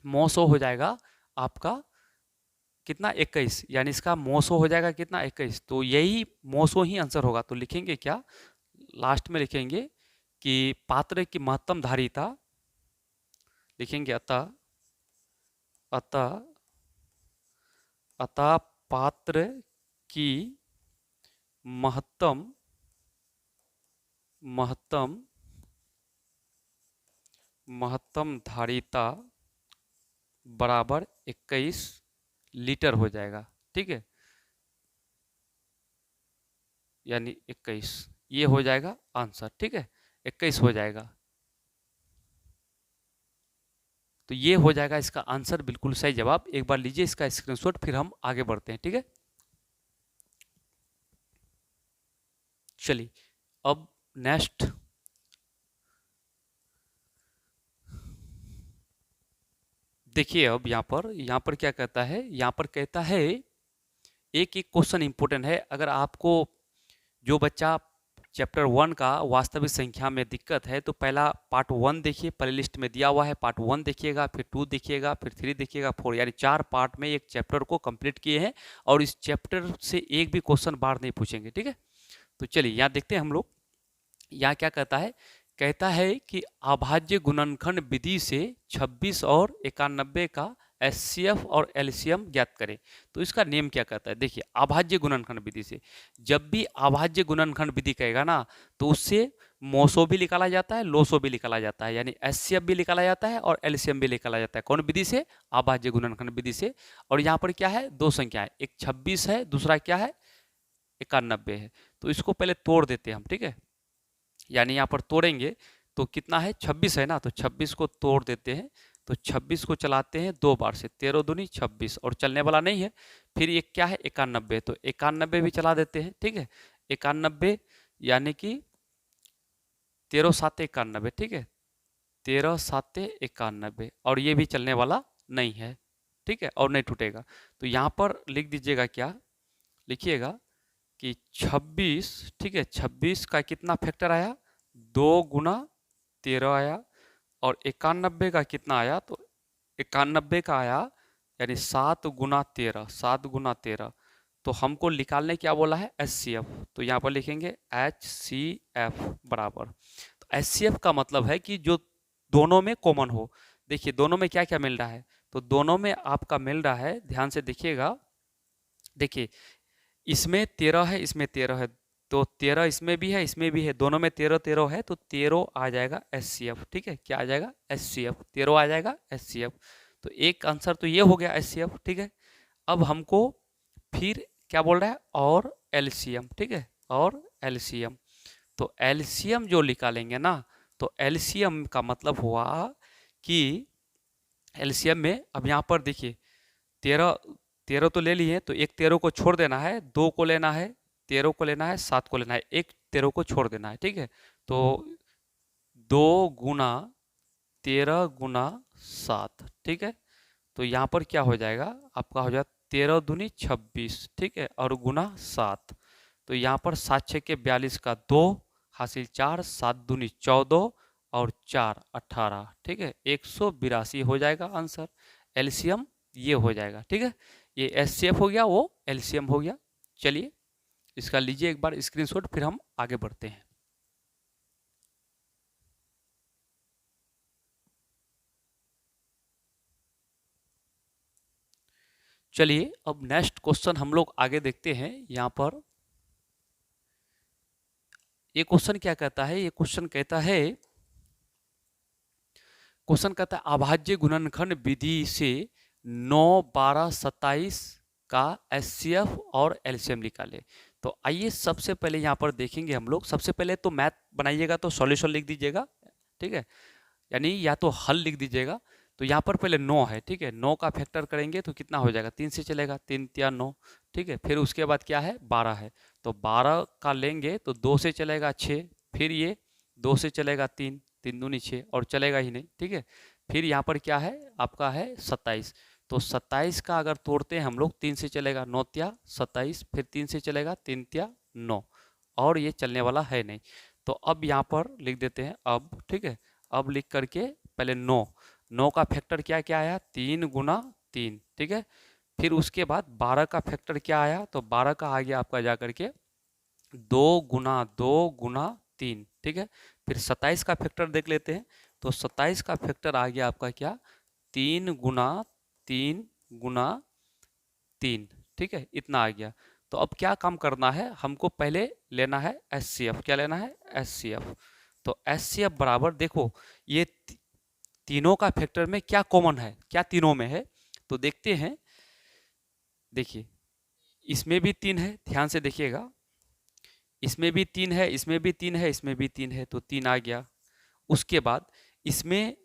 मोसो हो जाएगा आपका कितना 21, यानी इसका मोसो हो जाएगा कितना 21, तो यही मोसो ही आंसर होगा। तो लिखेंगे क्या, लास्ट में लिखेंगे कि पात्र की महत्तम धारिता, लिखेंगे अतः अतः अतः पात्र की महत्तम महत्तम महत्तम धारिता बराबर 21 लीटर हो जाएगा, ठीक है, यानी 21 ये हो जाएगा आंसर, ठीक है, 21 हो जाएगा। तो ये हो जाएगा इसका आंसर, बिल्कुल सही जवाब। एक बार लीजिए इसका स्क्रीनशॉट, फिर हम आगे बढ़ते हैं, ठीक है। चलिए अब नेक्स्ट देखिए, अब यहाँ पर क्या कहता है, यहाँ पर कहता है एक एक क्वेश्चन इंपॉर्टेंट है। अगर आपको जो बच्चा चैप्टर 1 का वास्तविक संख्या में दिक्कत है तो पहला पार्ट 1 देखिए, प्ले लिस्ट में दिया हुआ है, पार्ट 1 देखिएगा, फिर 2 देखिएगा, फिर 3 देखिएगा, 4, यानी 4 पार्ट में एक चैप्टर को कंप्लीट किए हैं, और इस चैप्टर से एक भी क्वेश्चन बाहर नहीं पूछेंगे, ठीक है। तो चलिए यहाँ देखते हैं हम लोग, यहाँ क्या कहता है कि अभाज्य गुणनखंड विधि से 26 और 91 का एचसीएफ और एलसीएम ज्ञात करें। तो इसका नेम क्या कहता है, देखिए अभाज्य गुणनखंड विधि से। जब भी अभाज्य गुणनखंड विधि कहेगा ना, तो उससे मोसो भी निकाला जाता है, लोसो भी निकाला जाता है, यानी एचसीएफ भी निकाला जाता है और एलसीएम भी निकाला जाता है। कौन विधि से, अभाज्य गुणनखंड विधि से। और यहाँ पर क्या है, दो संख्या है, एक 26 है, दूसरा क्या है 91 है। तो इसको पहले तोड़ देते हैं हम, ठीक है। यानी यहाँ पर तोड़ेंगे तो कितना है, 26 है ना, तो 26 को तोड़ देते हैं। तो 26 को चलाते हैं 2 बार से, 13 दूनी 26, और चलने वाला नहीं है। फिर ये क्या है 91, तो 91 भी चला देते हैं, ठीक है। 91 यानी कि 13 7 91, ठीक है, 13 7 91, और ये भी चलने वाला नहीं है, ठीक है, और नहीं टूटेगा। तो यहाँ पर लिख दीजिएगा, क्या लिखिएगा कि 26, ठीक है, 26 का कितना फैक्टर आया, 2 गुना 13 आया, और 91 का कितना आया, तो 91 का आया यानी 7 गुना 13, 7 गुना 13। तो हमको निकालने क्या बोला है, एचसीएफ। तो यहाँ पर लिखेंगे एचसीएफ बराबर, तो एचसीएफ का मतलब है कि जो दोनों में कॉमन हो। देखिए दोनों में क्या क्या मिल रहा है, तो दोनों में आपका मिल रहा है, ध्यान से देखिएगा, देखिए इसमें 13 है, इसमें 13 है, तो 13 इसमें भी है, इसमें भी है, दोनों में 13 13 है, तो 13 आ जाएगा एचसीएफ, ठीक है। क्या आ जाएगा, एचसीएफ, 13 आ जाएगा एचसीएफ। तो एक आंसर तो ये हो गया एचसीएफ, ठीक है। अब हमको फिर क्या बोल रहा है, और एलसीएम, ठीक है, और एलसीएम। तो एलसीएम जो निकालेंगे ना, तो एलसीएम का मतलब हुआ कि एलसीएम में, अब यहाँ पर देखिए 13 13 तो ले लिए, तो एक 13 को छोड़ देना है, 2 को लेना है, 13 को लेना है, 7 को लेना है, एक 13 को छोड़ देना है, ठीक है। तो 2 गुना 13 गुना 7, ठीक है। तो यहाँ पर क्या हो जाएगा, आपका हो जाएगा 13 दूनी 26, ठीक है, और गुना 7। तो यहाँ पर 7 6 के 42 का 2 हासिल 4, 7 दूनी 14 और 4 18, ठीक है, 182 हो जाएगा आंसर। एलसीएम ये हो जाएगा, ठीक है। ये एचसीएफ हो गया, वो एलसीएम हो गया। चलिए इसका लीजिए एक बार स्क्रीनशॉट, फिर हम आगे बढ़ते हैं। चलिए अब नेक्स्ट क्वेश्चन हम लोग आगे देखते हैं। यहाँ पर ये क्वेश्चन क्या कहता है, ये क्वेश्चन कहता है, अभाज्य गुणनखंड विधि से 9 12 27 का एचसीएफ और एलसीएम निकाले। तो आइए सबसे पहले यहाँ पर देखेंगे हम लोग। सबसे पहले तो मैथ बनाइएगा, तो सॉल्यूशन लिख दीजिएगा, ठीक है, यानी या तो हल लिख दीजिएगा। तो यहाँ पर पहले 9 है, ठीक है, 9 का फैक्टर करेंगे तो कितना हो जाएगा, 3 से चलेगा, 3 या 9, ठीक है। फिर उसके बाद क्या है, 12 है, तो 12 का लेंगे तो 2 से चलेगा 6, फिर ये 2 से चलेगा 3, 3 दूनी 6, और चलेगा ही नहीं, ठीक है। फिर यहाँ पर क्या है, आपका है 27, तो 27 का अगर तोड़ते हैं हम लोग, 3 से चलेगा 9 त्या 27, फिर 3 से चलेगा 3 त्या 9, और ये चलने वाला है नहीं। तो अब यहाँ पर लिख देते हैं अब, ठीक है। अब लिख करके पहले 9 का फैक्टर क्या क्या आया, 3 गुना 3, ठीक है। फिर उसके बाद 12 का फैक्टर क्या आया, तो 12 का आ गया आपका जा करके 2 गुना 2 गुना 3, ठीक है। फिर 27 का फैक्टर देख लेते हैं, तो 27 का फैक्टर आ गया आपका क्या, 3 गुना 3 गुना 3, ठीक है, इतना आ गया। तो अब क्या काम करना है, हमको पहले लेना है एचसीएफ। क्या लेना है, एचसीएफ। तो एचसीएफ बराबर, देखो ये तीनों का फैक्टर में क्या कॉमन है, क्या तीनों में है, तो देखते हैं। देखिए इसमें भी 3 है, ध्यान से देखिएगा, इसमें भी 3 है, इसमें भी 3 है, इसमें भी 3 है, तो 3 आ गया। उसके बाद इसमें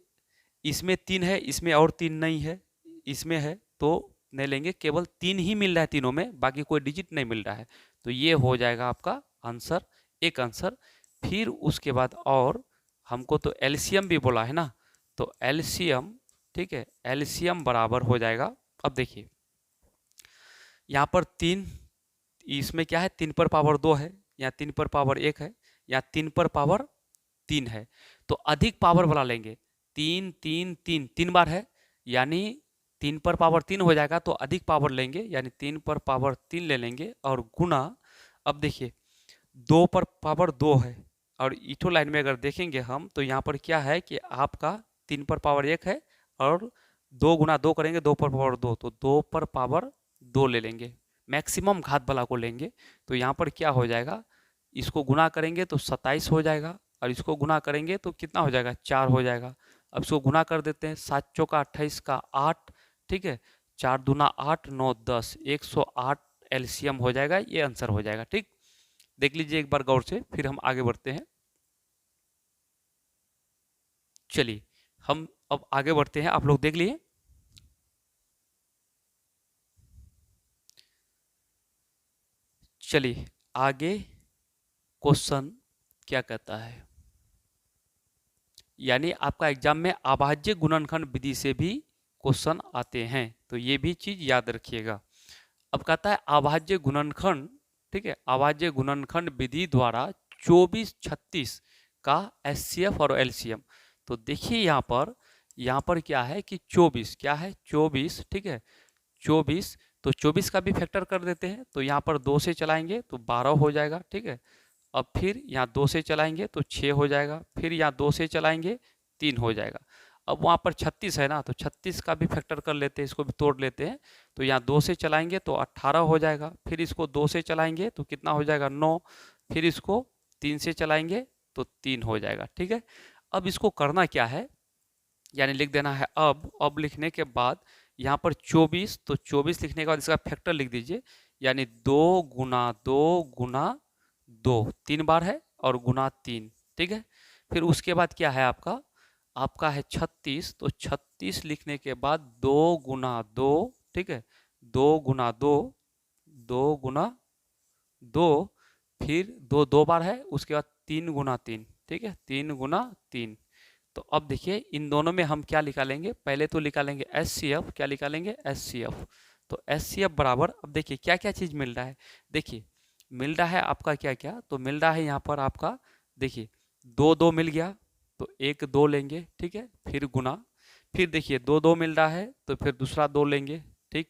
इसमें 3 है, इसमें और 3 नहीं है, इसमें है तो नहीं लेंगे, केवल 3 ही मिल रहा है तीनों में, बाकी कोई डिजिट नहीं मिल रहा है। तो ये हो जाएगा आपका आंसर, एक आंसर। फिर उसके बाद और हमको तो एलसीएम भी बोला है ना, तो एलसीएम, ठीक है, एलसीएम बराबर हो जाएगा। अब देखिए यहाँ पर 3, इसमें क्या है, 3 पर पावर 2 है, यहाँ 3 पर पावर 1 है, यहाँ 3 पर पावर 3 है। तो अधिक पावर वाला लेंगे, 3 3 3 3 बार है, यानी 3 पर पावर 3 हो जाएगा, तो अधिक पावर लेंगे, यानी 3 पर पावर 3 ले लेंगे, और गुना, अब देखिए 2 पर पावर 2 है, और इटो लाइन में अगर देखेंगे हम, तो यहाँ पर क्या है कि आपका 3 पर पावर 1 है और 2 गुना 2 करेंगे, 2 पर पावर 2, तो 2 पर पावर 2 ले लेंगे, मैक्सिमम घात वाला को लेंगे। तो यहाँ पर क्या हो जाएगा, इसको गुना करेंगे तो 27 हो जाएगा, और इसको गुना करेंगे तो कितना हो जाएगा, 4 हो जाएगा। अब इसको गुना कर देते हैं, 7 चौका 28 का 8, ठीक है, 4 दूना 8, 9 10, 108 एलसीएम हो जाएगा, ये आंसर हो जाएगा। ठीक, देख लीजिए एक बार गौर से, फिर हम आगे बढ़ते हैं। चलिए हम अब आगे बढ़ते हैं, आप लोग देख लिए। चलिए आगे क्वेश्चन क्या कहता है, यानी आपका एग्जाम में अभाज्य गुणनखंड विधि से भी क्वेश्चन आते हैं, तो ये भी चीज याद रखिएगा। अब कहता है अभाज्य गुणनखंड, ठीक है, अभाज्य गुणनखंड विधि द्वारा 24 36 का एचसीएफ और एलसीएम। तो देखिए यहाँ पर क्या है कि 24 क्या है, 24, ठीक है, 24, तो 24 का भी फैक्टर कर देते हैं, तो यहाँ पर 2 से चलाएंगे तो 12 हो जाएगा, ठीक है। अब फिर यहाँ 2 से चलाएंगे तो 6 हो जाएगा, फिर यहाँ 2 से चलाएंगे 3 हो जाएगा। अब वहाँ पर 36 है ना, तो 36 का भी फैक्टर कर लेते हैं, इसको भी तोड़ लेते हैं, तो यहाँ 2 से चलाएंगे तो 18 हो जाएगा, फिर इसको 2 से चलाएंगे तो कितना हो जाएगा, 9, फिर इसको 3 से चलाएंगे तो 3 हो जाएगा, ठीक है। अब इसको करना क्या है, यानी लिख देना है अब लिखने के बाद यहाँ पर 24, तो 24 लिखने के बाद इसका फैक्टर लिख दीजिए, यानी 2 गुना 2 गुना 2, 3 बार है, और गुना 3, ठीक है। फिर उसके बाद क्या है आपका है 36, तो 36 लिखने के बाद 2 गुना 2, ठीक है, 2 गुना 2, 2 गुना 2, फिर 2 2 बार है, उसके बाद 3 गुना 3, ठीक है, 3 गुना 3। तो अब देखिए इन दोनों में हम क्या निकालेंगे, पहले तो निकालेंगे एचसीएफ, क्या निकालेंगे, एचसीएफ। तो एचसीएफ बराबर, अब देखिए क्या क्या चीज मिल रहा है, देखिए मिल रहा है आपका क्या क्या, तो मिल रहा है यहाँ पर आपका, देखिए 2 2 मिल गया, तो 1 2 लेंगे, ठीक है, फिर गुना, फिर देखिए 2 2 मिल रहा है, तो फिर दूसरा 2 लेंगे, ठीक,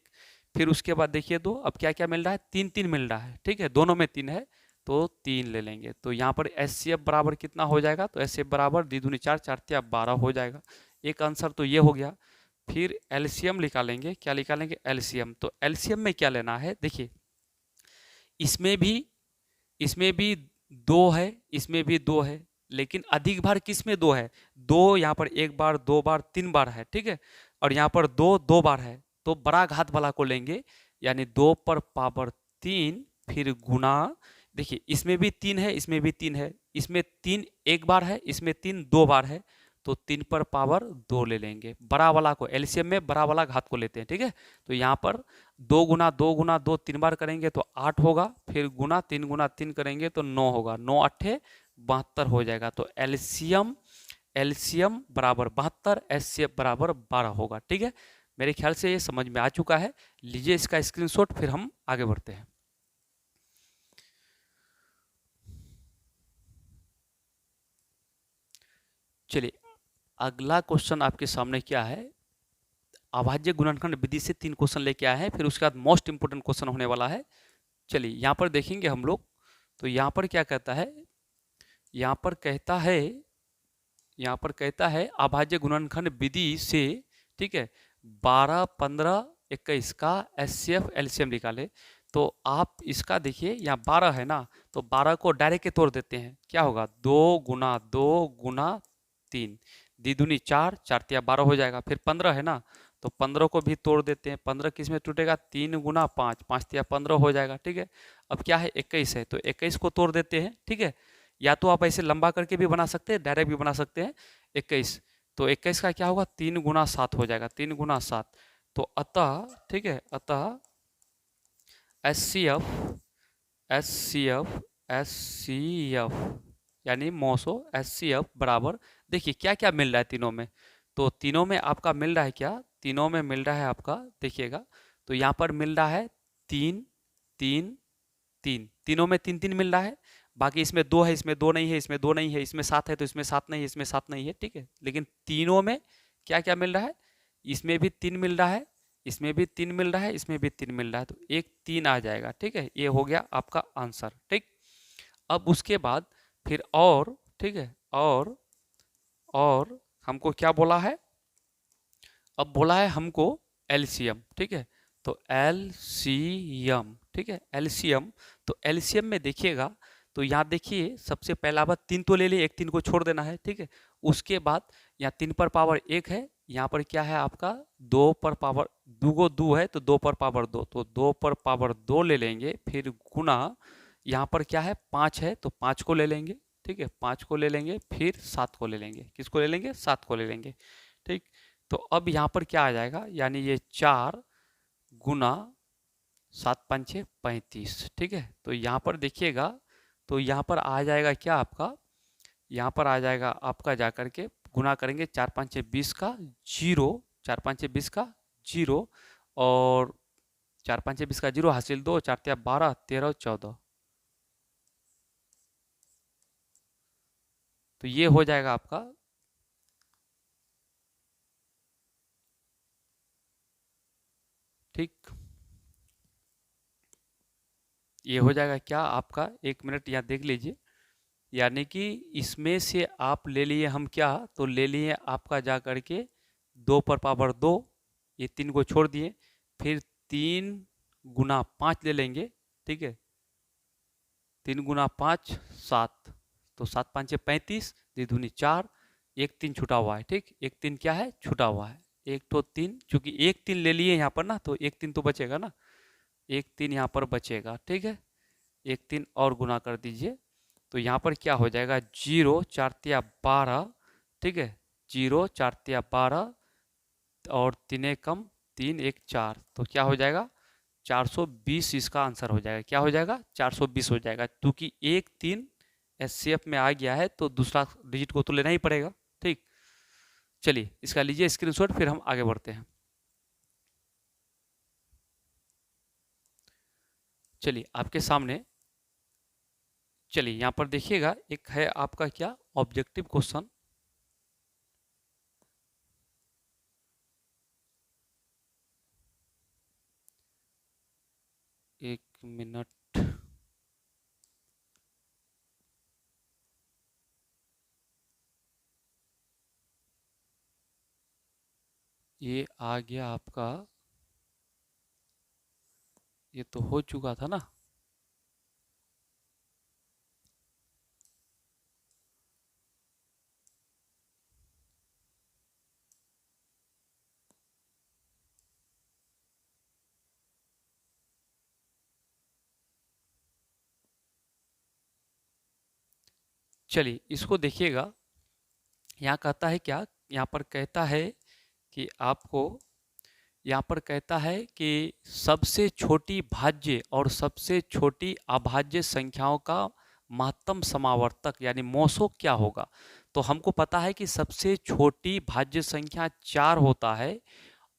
फिर उसके बाद देखिए 2, अब क्या क्या मिल रहा है, 3 3 मिल रहा है, ठीक है, दोनों में 3 है, तो 3 ले लेंगे। तो यहाँ पर एचसीएफ बराबर कितना हो जाएगा, तो एचसीएफ बराबर दी दूनी 4 4 तिया 12 हो जाएगा। एक आंसर तो ये हो गया। फिर एलसीएम निकालेंगे, क्या निकालेंगे, एलसीएम। तो एलसीएम में क्या लेना है, देखिए इसमें भी 2 है, इसमें भी 2 है, लेकिन अधिक बार किस में 2 है, 2 यहाँ पर 1 बार 2 बार 3 बार है, ठीक है, और यहाँ पर 2 2 बार है, तो बड़ा घात वाला को लेंगे, यानी 2 पर पावर 3, फिर गुना, देखिए इसमें भी 3 है, इसमें भी 3 है, इसमें 3 1 बार है, इसमें 3 2 बार है, तो 3 पर पावर 2 ले लेंगे, बड़ा वाला को, एलसीएम में बड़ा वाला घात को लेते हैं, ठीक है। तो यहाँ पर 2 गुना 2 गुना 2 3 बार करेंगे तो 8 होगा, फिर गुना 3 करेंगे तो 9 होगा, 9 अट्ठे 72 हो जाएगा। तो एलसीएम एलसीएम बराबर 72, एचसीएफ बराबर 12 होगा, ठीक है। मेरे ख्याल से ये समझ में आ चुका है, लीजिए इसका स्क्रीनशॉट, फिर हम आगे बढ़ते हैं। चलिए अगला क्वेश्चन आपके सामने क्या है, अभाज्य गुणनखंड विधि से 3 क्वेश्चन लेके आए हैं, फिर उसके बाद मोस्ट इंपोर्टेंट क्वेश्चन होने वाला है। चलिए यहाँ पर देखेंगे हम लोग, तो यहाँ पर क्या कहता है, यहाँ पर कहता है, यहाँ पर कहता है अभाज्य गुणनखंड विधि से, ठीक है, 12 15 21 का एचसीएफ एलसीएम निकाले। तो आप इसका देखिए यहाँ 12 है ना, तो 12 को डायरेक्ट के तोड़ देते हैं, क्या होगा, 2 गुना 2 गुना 3, दी दूनी 4 4 तिया 12 हो जाएगा। फिर 15 है ना, तो 15 को भी तोड़ देते हैं, 15 किस में टूटेगा, 3 गुना 5 5 तिया 15 हो जाएगा, ठीक है। अब क्या है 21 है, तो 21 को तोड़ देते हैं, ठीक है, या तो आप ऐसे लंबा करके भी बना सकते हैं, डायरेक्ट भी बना सकते हैं। 21, तो 21 का क्या होगा, 3 गुना 7 हो जाएगा, 3 गुना 7, तो अतः, ठीक है, अतः एचसीएफ एचसीएफ एचसीएफ यानी मोसो एचसीएफ बराबर, देखिए क्या क्या मिल रहा है तीनों में, तो तीनों में आपका मिल रहा है क्या, तीनों में मिल रहा है आपका, देखिएगा, तो यहाँ पर मिल रहा है 3 3 3, तीनों में 3 3 मिल रहा है, बाकी इसमें 2 है, इसमें 2 नहीं है, इसमें 2 नहीं है, इसमें 7 है तो इसमें 7 नहीं है, इसमें 7 नहीं है, ठीक है। लेकिन तीनों में क्या क्या मिल रहा है, इसमें भी 3 मिल रहा है, इसमें भी 3 मिल रहा है, इसमें भी 3 मिल रहा है, तो एक 3 आ जाएगा, ठीक है, ये हो गया आपका आंसर, ठीक। अब उसके बाद फिर और, ठीक है, और हमको क्या बोला है, अब बोला है हमको एलसीएम, ठीक है, तो एलसीएम, ठीक है, एलसीएम। तो एलसीएम में देखिएगा, तो यहाँ देखिए सबसे पहला बात 3 तो ले लिए, एक 3 को छोड़ देना है, ठीक है। उसके बाद यहाँ 3 पर पावर 1 है, यहाँ पर क्या है आपका 2 पर पावर 2 गो 2 है, तो 2 पर पावर 2, तो 2 पर पावर 2 ले लेंगे, फिर गुना यहाँ पर क्या है 5 है, तो 5 को ले लेंगे, ठीक है, 5 को ले लेंगे, फिर 7 को ले लेंगे, किसको ले लेंगे 7 को ले लेंगे, ठीक। तो अब यहाँ पर क्या आ जाएगा, यानी ये 4 गुना 7 पंचे 35, ठीक है। तो यहाँ पर देखिएगा, तो यहाँ पर आ जाएगा क्या आपका, यहाँ पर आ जाएगा आपका जा करके गुना करेंगे 4 5 20 का जीरो, 4 5 20 का जीरो, और 4 5 20 का जीरो हासिल 2, 4 3 12 13 14, तो ये हो जाएगा आपका, ठीक, ये हो जाएगा क्या आपका, 1 मिनट यहाँ देख लीजिए, यानी कि इसमें से आप ले लिए हम क्या, तो ले लिए आपका जा करके 2 पर पावर 2, ये 3 को छोड़ दिए, फिर 3 गुना 5 ले लेंगे, ठीक है, 3 गुना 5 7, तो 7 5 35, दूनी 4, एक 3 छुटा हुआ है, ठीक, एक 3 क्या है छुटा हुआ है, एक तो 3, चूंकि एक 3 ले लिए यहाँ पर ना, तो एक 3 तो बचेगा ना, एक 3 यहाँ पर बचेगा, ठीक है, एक 3 और गुना कर दीजिए, तो यहाँ पर क्या हो जाएगा 0 4 तिया 12, ठीक है, 0 4 तिया 12, और 3 कम 3 1 4, तो क्या हो जाएगा 420, इसका आंसर हो जाएगा, क्या हो जाएगा 420 हो जाएगा, क्योंकि 1 3 एचसीएफ में आ गया है, तो दूसरा डिजिट को तो लेना ही पड़ेगा, ठीक। चलिए इसका लीजिए स्क्रीनशॉट, फिर हम आगे बढ़ते हैं। चलिए आपके सामने, चलिए यहाँ पर देखिएगा, एक है आपका क्या ऑब्जेक्टिव क्वेश्चन, एक मिनट, ये आ गया आपका, ये तो हो चुका था ना, चलिए इसको देखिएगा, यहाँ कहता है क्या, यहाँ पर कहता है कि आपको, यहाँ पर कहता है कि सबसे छोटी भाज्य और सबसे छोटी अभाज्य संख्याओं का महत्तम समावर्तक यानी मोसो क्या होगा। तो हमको पता है कि सबसे छोटी भाज्य संख्या 4 होता है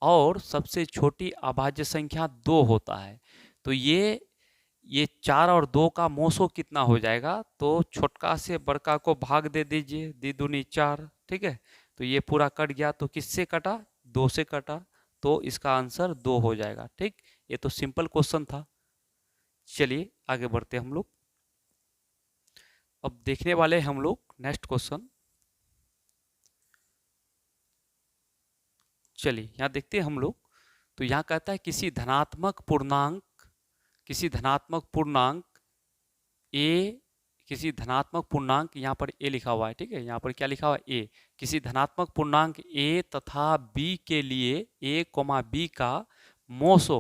और सबसे छोटी अभाज्य संख्या 2 होता है। तो ये 4 और 2 का मोसो कितना हो जाएगा, तो छोटका से बड़का को भाग दे दीजिए, दी दूनी 4, ठीक है, तो ये पूरा कट गया, तो किससे कटा 2 से कटा, तो इसका आंसर 2 हो जाएगा, ठीक। ये तो सिंपल क्वेश्चन था। चलिए आगे बढ़ते हम लोग, अब देखने वाले हम लोग नेक्स्ट क्वेश्चन। चलिए यहाँ देखते हैं हम लोग, तो यहाँ कहता है किसी धनात्मक पूर्णांक ए, किसी धनात्मक पूर्णांक, यहाँ पर ए लिखा हुआ है, ठीक है, यहाँ पर क्या लिखा हुआ है ए, किसी धनात्मक पूर्णांक ए तथा बी के लिए ए कोमा बी का मोसो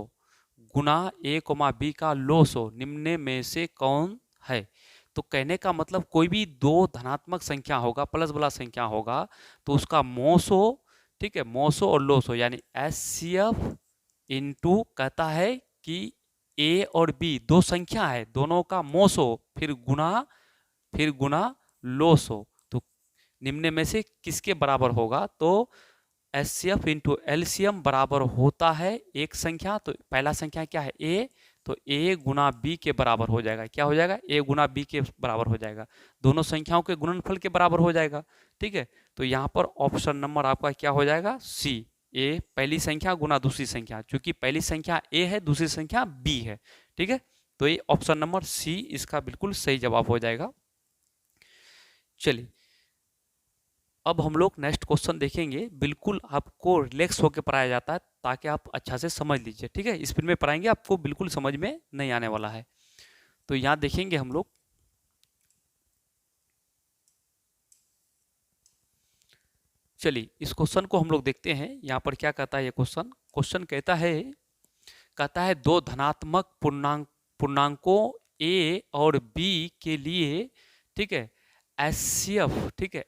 गुना ए कोमा बी का लोसो निम्न में से कौन है। तो कहने का मतलब कोई भी दो धनात्मक संख्या होगा, प्लस वाला संख्या होगा, तो उसका मोसो, ठीक है, मोसो और लोसो यानी एच सी एफ इंटू कहता है कि ए और बी दो संख्या है, दोनों का मोसो फिर गुना लोसो, तो निम्न में से किसके बराबर होगा, तो H C F into LCM बराबर होता है एक संख्या, तो पहला संख्या क्या है ए, तो ए गुना बी के बराबर हो जाएगा, क्या हो जाएगा ए गुना बी के बराबर हो जाएगा, दोनों संख्याओं के गुणनफल के बराबर हो जाएगा, ठीक है। तो यहाँ पर ऑप्शन नंबर आपका क्या हो जाएगा सी, ए पहली संख्या गुना दूसरी संख्या, क्योंकि पहली संख्या ए है दूसरी संख्या बी है, ठीक है, तो ये ऑप्शन नंबर सी इसका बिल्कुल सही जवाब हो जाएगा। चलिए अब हम लोग नेक्स्ट क्वेश्चन देखेंगे, बिल्कुल आपको रिलैक्स होकर पढ़ाया जाता है ताकि आप अच्छा से समझ लीजिए, ठीक है। स्पीड में पढ़ाएंगे आपको बिल्कुल समझ में नहीं आने वाला है। तो यहाँ देखेंगे हम लोग, चलिए इस क्वेश्चन को हम लोग देखते हैं। यहाँ पर क्या कहता है ये क्वेश्चन, क्वेश्चन कहता है दो धनात्मक पूर्णांकों ए और बी के लिए, ठीक है, एचसीएफ, ठीक है,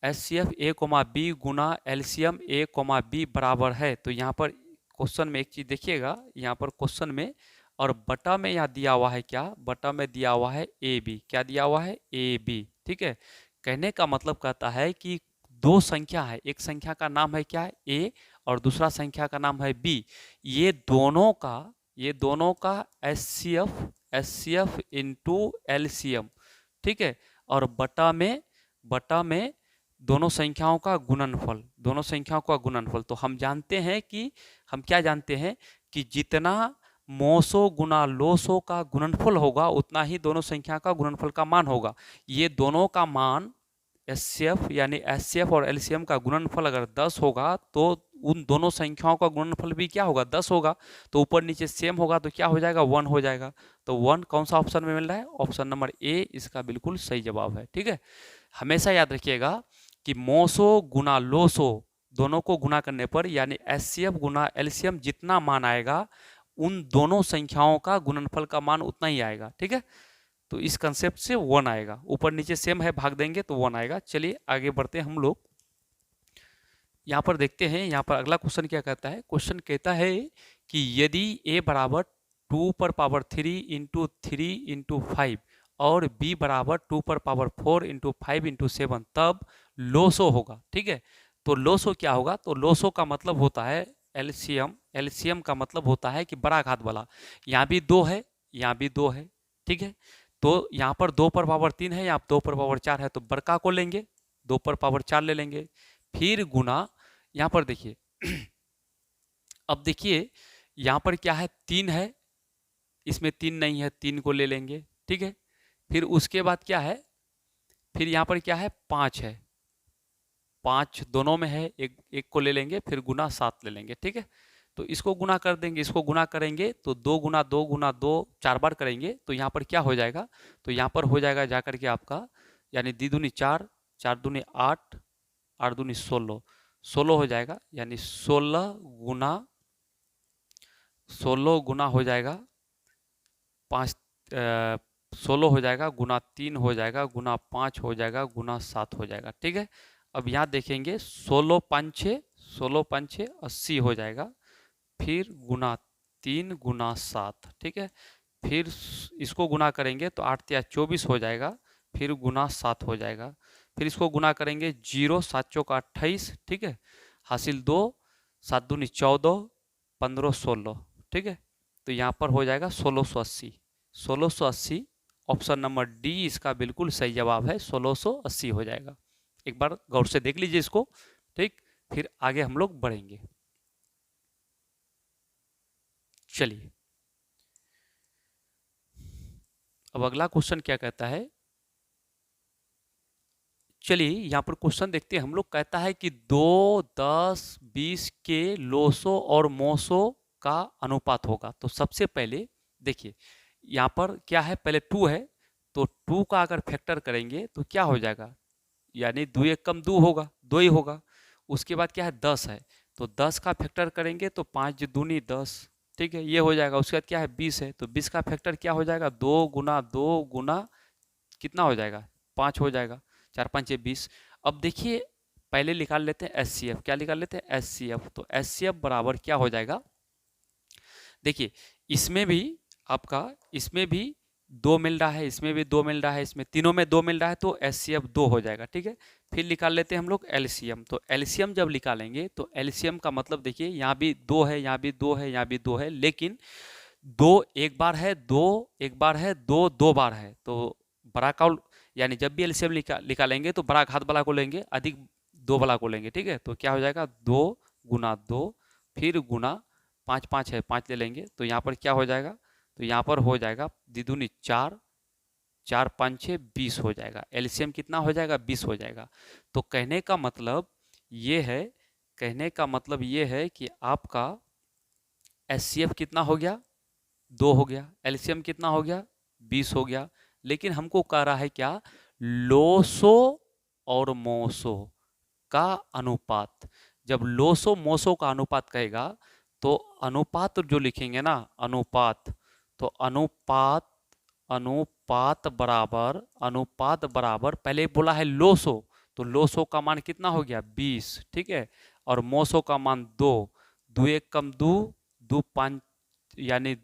एचसीएफ ए कोमा बी गुना एलसीएम ए कोमा बी बराबर है। तो यहाँ पर क्वेश्चन में एक चीज देखिएगा, यहाँ पर क्वेश्चन में और बटा में यहाँ दिया हुआ है क्या, बटा में दिया हुआ है ए बी, क्या दिया हुआ है ए बी, ठीक है। कहने का मतलब कहता है कि दो संख्या है, एक संख्या का नाम है क्या, ए, और दूसरा संख्या का नाम है बी। ये दोनों का एचसीएफ इंटू एलसीएम, ठीक है, और बटा में दोनों संख्याओं का गुणनफल, दोनों संख्याओं का गुणनफल। तो हम जानते हैं कि हम क्या जानते हैं कि जितना मोसो गुना लोसो का गुणनफल होगा उतना ही दोनों संख्या का गुणनफल का मान होगा। ये दोनों का मान एचसीएफ यानी एचसीएफ और एलसीएम का गुणनफल अगर 10 होगा तो उन दोनों संख्याओं का गुणनफल भी क्या होगा, 10 होगा। तो ऊपर नीचे सेम होगा तो क्या हो जाएगा, 1 हो जाएगा। तो 1 कौन सा ऑप्शन में मिल रहा है, ऑप्शन नंबर ए इसका बिल्कुल सही जवाब है, ठीक है। हमेशा याद रखिएगा कि मोसो गुना लोसो दोनों को गुना करने पर यानी एचसीएफ गुना एलसीएम जितना मान आएगा उन दोनों संख्याओं का गुणनफल का मान उतना ही आएगा, ठीक है। तो इस कंसेप्ट से 1 आएगा, ऊपर नीचे सेम है भाग देंगे तो 1 आएगा। चलिए आगे बढ़ते हैं हम लोग, यहाँ पर देखते हैं। यहाँ पर अगला क्वेश्चन क्या कहता है, क्वेश्चन कहता है कि यदि a बराबर 2 पर पावर 3 इंटू 3 इंटू 5 और b बराबर 2 पर पावर 4 इंटू 5 इंटू 7 तब लोसो होगा, ठीक है। तो लोसो क्या होगा, तो लोसो का मतलब होता है एलसीएम, एलसीएम का मतलब होता है कि बड़ा घात वाला। यहाँ भी 2 है, यहाँ भी 2 है, ठीक है। तो यहाँ पर 2 पर पावर 3 है, यहाँ 2 पर पावर 4 है, तो बड़का को लेंगे, 2 पर पावर 4 ले लेंगे, फिर गुना। यहाँ पर देखिए अब देखिए यहाँ पर क्या है, 3 है, इसमें 3 नहीं है, 3 को ले लेंगे, ठीक है। फिर उसके बाद क्या है, फिर यहाँ पर क्या है, 5 है, 5 दोनों में है, एक को ले लेंगे, फिर गुना 7 ले लेंगे, ठीक है। तो इसको गुना कर देंगे, इसको गुना करेंगे तो 2 गुना 2 गुना 2 4 बार करेंगे तो यहाँ पर क्या हो जाएगा, तो यहाँ पर हो जाएगा जाकर के आपका यानी दी दूनी 4, 4 दूनी 8, 8 दूनी 16, 16 हो जाएगा, यानी 16 गुना हो जाएगा 5, 16 हो जाएगा, गुना 3 हो जाएगा, गुना 5 हो जाएगा, गुना 7 हो जाएगा, ठीक है। अब यहाँ देखेंगे 16 5 6, 16 5 6 80 हो जाएगा, फिर गुना 3 गुना 7, ठीक है। फिर इसको गुना करेंगे तो 8 या 24 हो जाएगा, फिर गुना 7 हो जाएगा, फिर इसको गुना करेंगे 0 7 चौका 28, ठीक है, हासिल 2, 7 दूनी 14, 15 16, ठीक है। तो यहाँ पर हो जाएगा 1680, 1680 ऑप्शन नंबर डी इसका बिल्कुल सही जवाब है, 1680 हो जाएगा। एक बार गौर से देख लीजिए इसको, ठीक, फिर आगे हम लोग बढ़ेंगे। चलिए अब अगला क्वेश्चन क्या कहता है, चलिए यहाँ पर क्वेश्चन देखते हैं हम लोग। कहता है कि 2 10 20 के लोसो और मोसो का अनुपात होगा। तो सबसे पहले देखिए यहाँ पर क्या है, पहले 2 है तो 2 का अगर फैक्टर करेंगे तो क्या हो जाएगा, यानी 2 एक कम 2 होगा, 2 ही होगा। उसके बाद क्या है 10 है तो 10 का फैक्टर करेंगे तो 5 दूनी 10, ठीक है, ये हो जाएगा। उसके बाद क्या है 20 है तो 20 का फैक्टर क्या हो जाएगा, 2 गुना कितना हो जाएगा, 5 हो जाएगा, 4 5 20। अब देखिए पहले निकाल लेते हैं एचसीएफ, क्या निकाल लेते हैं एचसीएफ। तो एचसीएफ बराबर क्या हो जाएगा, देखिए इसमें भी आपका, इसमें भी 2 मिल रहा है, इसमें भी 2 मिल रहा है, इसमें तीनों में 2 मिल रहा है तो एचसीएफ 2 हो जाएगा, ठीक है। फिर निकाल लेते हैं हम लोग एलसीएम। तो एलसीएम जब निकालेंगे तो एलसीएम का मतलब देखिए यहाँ भी 2 है, यहाँ भी 2 है, यहाँ भी 2 है, लेकिन 2 एक बार है, 2 एक बार है, 2 2 बार है। तो बड़ा का यानी जब भी एलसीएम निकालेंगे तो बड़ा घात वाला को लेंगे, अधिक 2 वाला को लेंगे, ठीक है। तो क्या हो जाएगा 2 गुना 2 फिर गुना 5 5 है, 5 ले लेंगे तो यहाँ पर क्या हो जाएगा, तो यहाँ पर हो जाएगा द्विगुनी 4, 4 5 6 20 हो जाएगा। एलसीएम कितना हो जाएगा? 20 हो जाएगा। तो कहने का मतलब ये है कि आपका एचसीएफ कितना हो गया? 2 हो गया। एलसीएम कितना हो गया? 20 हो गया। लेकिन हमको कह रहा है क्या? लोसो और मोसो का अनुपात। जब लोसो मोसो का अनुपात कहेगा तो अनुपात जो लिखेंगे ना, अनुपात, तो अनुपात बराबर पहले बोला है लोसो, तो लोसो का मान कितना हो गया? 20, ठीक है। और मोसो का मान 2, 2 1 कम 2, 2 5 यानी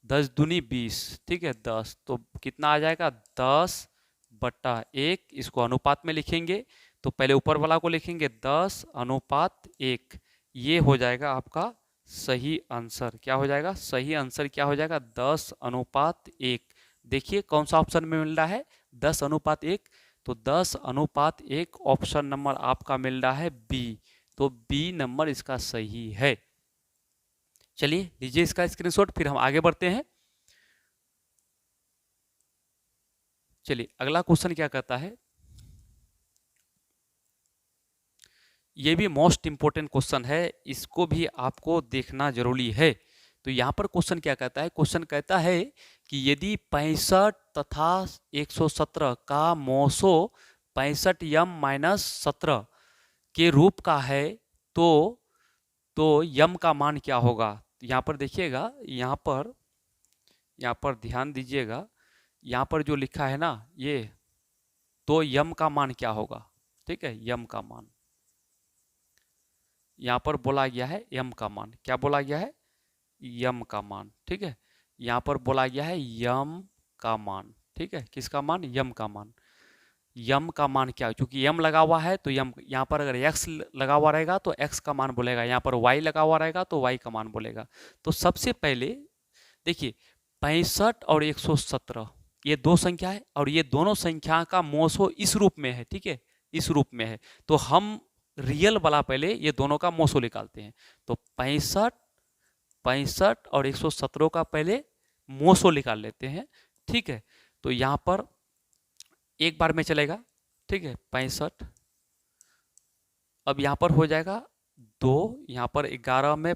10 दूनी 20, ठीक है 10। तो कितना आ जाएगा? 10/1। इसको अनुपात में लिखेंगे तो पहले ऊपर वाला को लिखेंगे 10/1। ये हो जाएगा आपका सही आंसर। क्या हो जाएगा? सही आंसर क्या हो जाएगा? 10/1। देखिए कौन सा ऑप्शन में मिल रहा है? 10/1। तो 10/1 ऑप्शन नंबर आपका मिल रहा है बी। तो बी नंबर इसका सही है। चलिए लीजिए इसका स्क्रीनशॉट, फिर हम आगे बढ़ते हैं। चलिए अगला क्वेश्चन क्या कहता है? ये भी मोस्ट इंपोर्टेंट क्वेश्चन है, इसको भी आपको देखना जरूरी है। तो यहाँ पर क्वेश्चन क्या कहता है? क्वेश्चन कहता है कि यदि 65 तथा 117 का मोसो 65m-17 के रूप का है तो यम का मान क्या होगा? यहाँ पर देखिएगा, यहाँ पर ध्यान दीजिएगा, यहाँ पर जो लिखा है ना ये, तो यम का मान क्या होगा? ठीक है, यम का मान यहाँ पर बोला गया है। यम का मान क्या बोला गया है? यम का मान, ठीक है। यहाँ पर बोला गया है यम का मान, ठीक है। किसका मान? यम का मान। यम का मान क्या? क्योंकि यम लगा हुआ है तो यम, यहाँ पर अगर एक्स लगा हुआ रहेगा तो एक्स का मान बोलेगा, यहाँ पर वाई लगा हुआ रहेगा तो वाई का मान बोलेगा। तो सबसे पहले देखिए 65 और 117 ये दो संख्या है और ये दोनों संख्या का मोसो इस रूप में है, ठीक है, इस रूप में है। तो हम रियल वाला पहले ये दोनों का मोसो निकालते हैं। तो 65 और 117 का पहले मोसो निकाल लेते हैं, ठीक है। तो यहाँ पर एक बार में चलेगा, ठीक है, 65। अब यहाँ पर हो जाएगा 2, यहाँ पर 11 में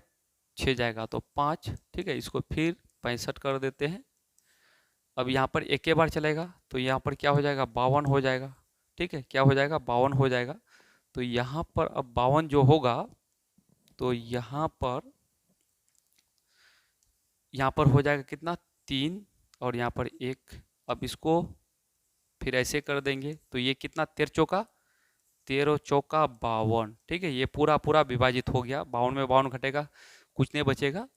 6 जाएगा तो 5, ठीक है। इसको फिर 65 कर देते हैं। अब यहाँ पर एक बार चलेगा तो यहाँ पर क्या हो जाएगा? 52 हो जाएगा, ठीक है। क्या हो जाएगा? 52 हो जाएगा। तो यहाँ पर अब 52 जो होगा तो यहाँ पर हो जाएगा कितना? 3 और यहाँ पर 1। अब इसको फिर ऐसे कर देंगे तो ये कितना? 13 चौका 52, ठीक है। ये पूरा पूरा विभाजित हो गया, 52 में 52 घटेगा, कुछ नहीं बचेगा।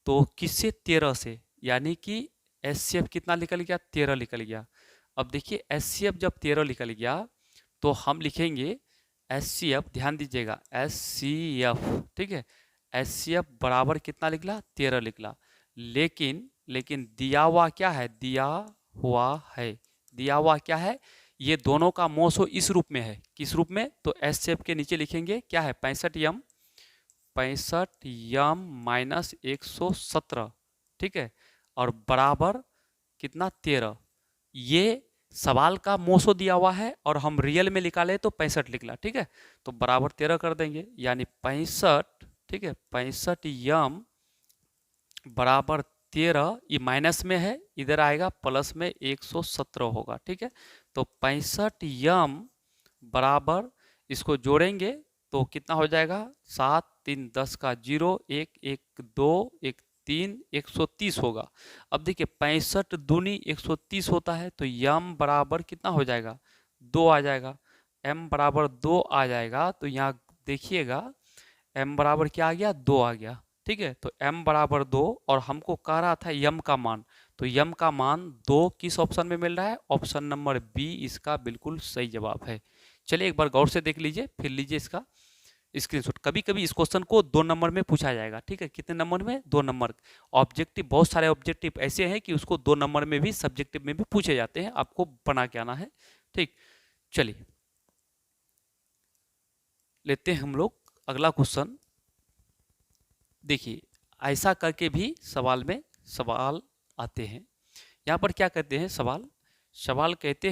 तो किससे? 13 से, यानी कि एचसीएफ कितना निकल गया? 13 निकल गया। अब देखिए एचसीएफ जब 13 निकल गया तो हम लिखेंगे एचसीएफ, ध्यान दीजिएगा, एचसीएफ, ठीक है। एचसीएफ बराबर कितना निकला? 13 निकला। लेकिन दिया हुआ क्या है? दिया हुआ क्या है? ये दोनों का मोसो इस रूप में है। किस रूप में? तो एचसीएफ के नीचे लिखेंगे क्या है? 65m -117, ठीक है, और बराबर कितना? 13। ये सवाल का मोसो दिया हुआ है और हम रियल में निकाले तो 65 निकला, ठीक है। तो बराबर 13 कर देंगे, यानी 65, ठीक है, 65m बराबर 13। ये माइनस में है, इधर आएगा प्लस में 117 होगा, ठीक है। तो 65m बराबर, इसको जोड़ेंगे तो कितना हो जाएगा? 7 3 10 का 0, 1 1 2 1 3, 130 होगा। अब देखिए 65 दूनी 130 होता है तो यम बराबर कितना हो जाएगा? 2 आ जाएगा। m बराबर 2 आ जाएगा। तो यहाँ देखिएगा m बराबर क्या आ गया? 2 आ गया, ठीक है। तो m बराबर 2 और हमको कह रहा था यम का मान, तो यम का मान 2 किस ऑप्शन में मिल रहा है? ऑप्शन नंबर बी इसका बिल्कुल सही जवाब है। चलिए एक बार गौर से देख लीजिए, फिर लीजिए इसका स्क्रीनशॉट। कभी कभी इस क्वेश्चन को 2 नंबर में पूछा जाएगा, ठीक है। कितने नंबर में? 2 नंबर। ऑब्जेक्टिव, बहुत सारे ऑब्जेक्टिव ऐसे हैं कि उसको 2 नंबर में भी, सब्जेक्टिव में भी पूछे जाते हैं, आपको बना के आना है, ठीक। चलिए लेते हैं हम लोग अगला क्वेश्चन। देखिए ऐसा करके भी सवाल में सवाल आते हैं। यहाँ पर क्या कहते हैं सवाल? सवाल कहते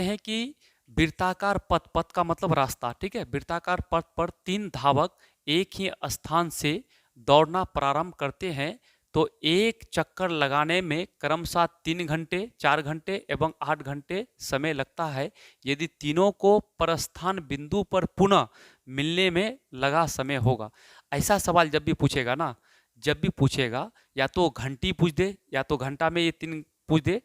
हैं कि वृत्ताकार पथ, पथ का मतलब रास्ता, ठीक है, वृत्ताकार पथ पर 3 धावक एक ही स्थान से दौड़ना प्रारंभ करते हैं तो एक चक्कर लगाने में क्रमशः 3 घंटे, 4 घंटे एवं 8 घंटे समय लगता है। यदि तीनों को प्रस्थान बिंदु पर पुनः मिलने में लगा समय होगा। ऐसा सवाल जब भी पूछेगा ना, जब भी पूछेगा, या तो घंटी पूछ दे या तो घंटा में ये 3 पूछ दे,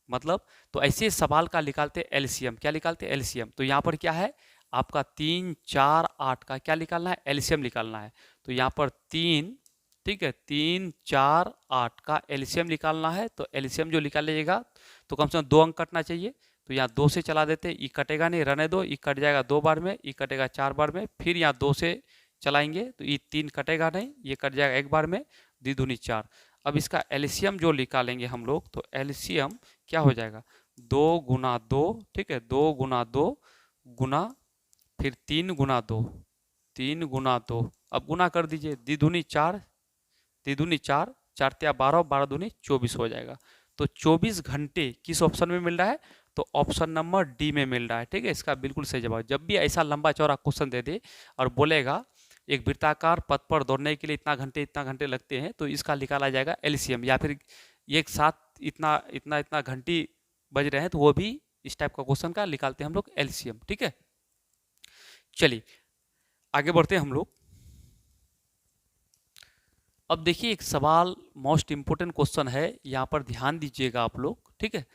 मतलब तो ऐसे सवाल का निकालते एलसीएम। क्या निकालते एलसीएम? तो यहाँ पर क्या है आपका 3, 4, 8 का क्या निकालना है? एलसीएम निकालना है। तो यहाँ पर 3, ठीक है, 3, 4, 8 का एलसीएम निकालना है। तो एलसीएम जो निकालिएगा तो कम से कम 2 अंक कटना चाहिए। तो यहाँ 2 से चला देते, ई कटेगा नहीं, रहने दो, ई कट जाएगा 2 बार में, ई कटेगा 4 बार में, फिर यहाँ 2 से चलाएंगे तो ये 3 कटेगा नहीं, ये कट जाएगा 1 बार में, द्विगुणी 4। अब इसका एलसीएम जो निकालेंगे हम लोग, तो एलसीएम क्या हो जाएगा? 2 गुना 2, ठीक है, 2 गुना 2 गुना फिर 3 गुना 2, 3 गुना 2, अब गुना कर दीजिए, द्विगुणी 4, द्विगुणी 4, 4 तिया 12, 12 दूनी 24 हो जाएगा। तो 24 घंटे किस ऑप्शन में मिल रहा है? तो ऑप्शन नंबर डी में मिल रहा है, ठीक है, इसका बिल्कुल सही जवाब। जब भी ऐसा लंबा चौड़ा क्वेश्चन दे दे और बोलेगा एक वृत्ताकार पथ पर दौड़ने के लिए इतना घंटे लगते हैं, तो इसका निकाला जाएगा एलसीएम, या फिर एक साथ इतना घंटी बज रहे हैं तो वो भी इस टाइप का क्वेश्चन का निकालते हैं हम लोग एलसीएम, ठीक है। चलिए आगे बढ़ते हैं हम लोग। अब देखिए एक सवाल मोस्ट इंपोर्टेंट क्वेश्चन है, यहाँ पर ध्यान दीजिएगा आप लोग, ठीक है,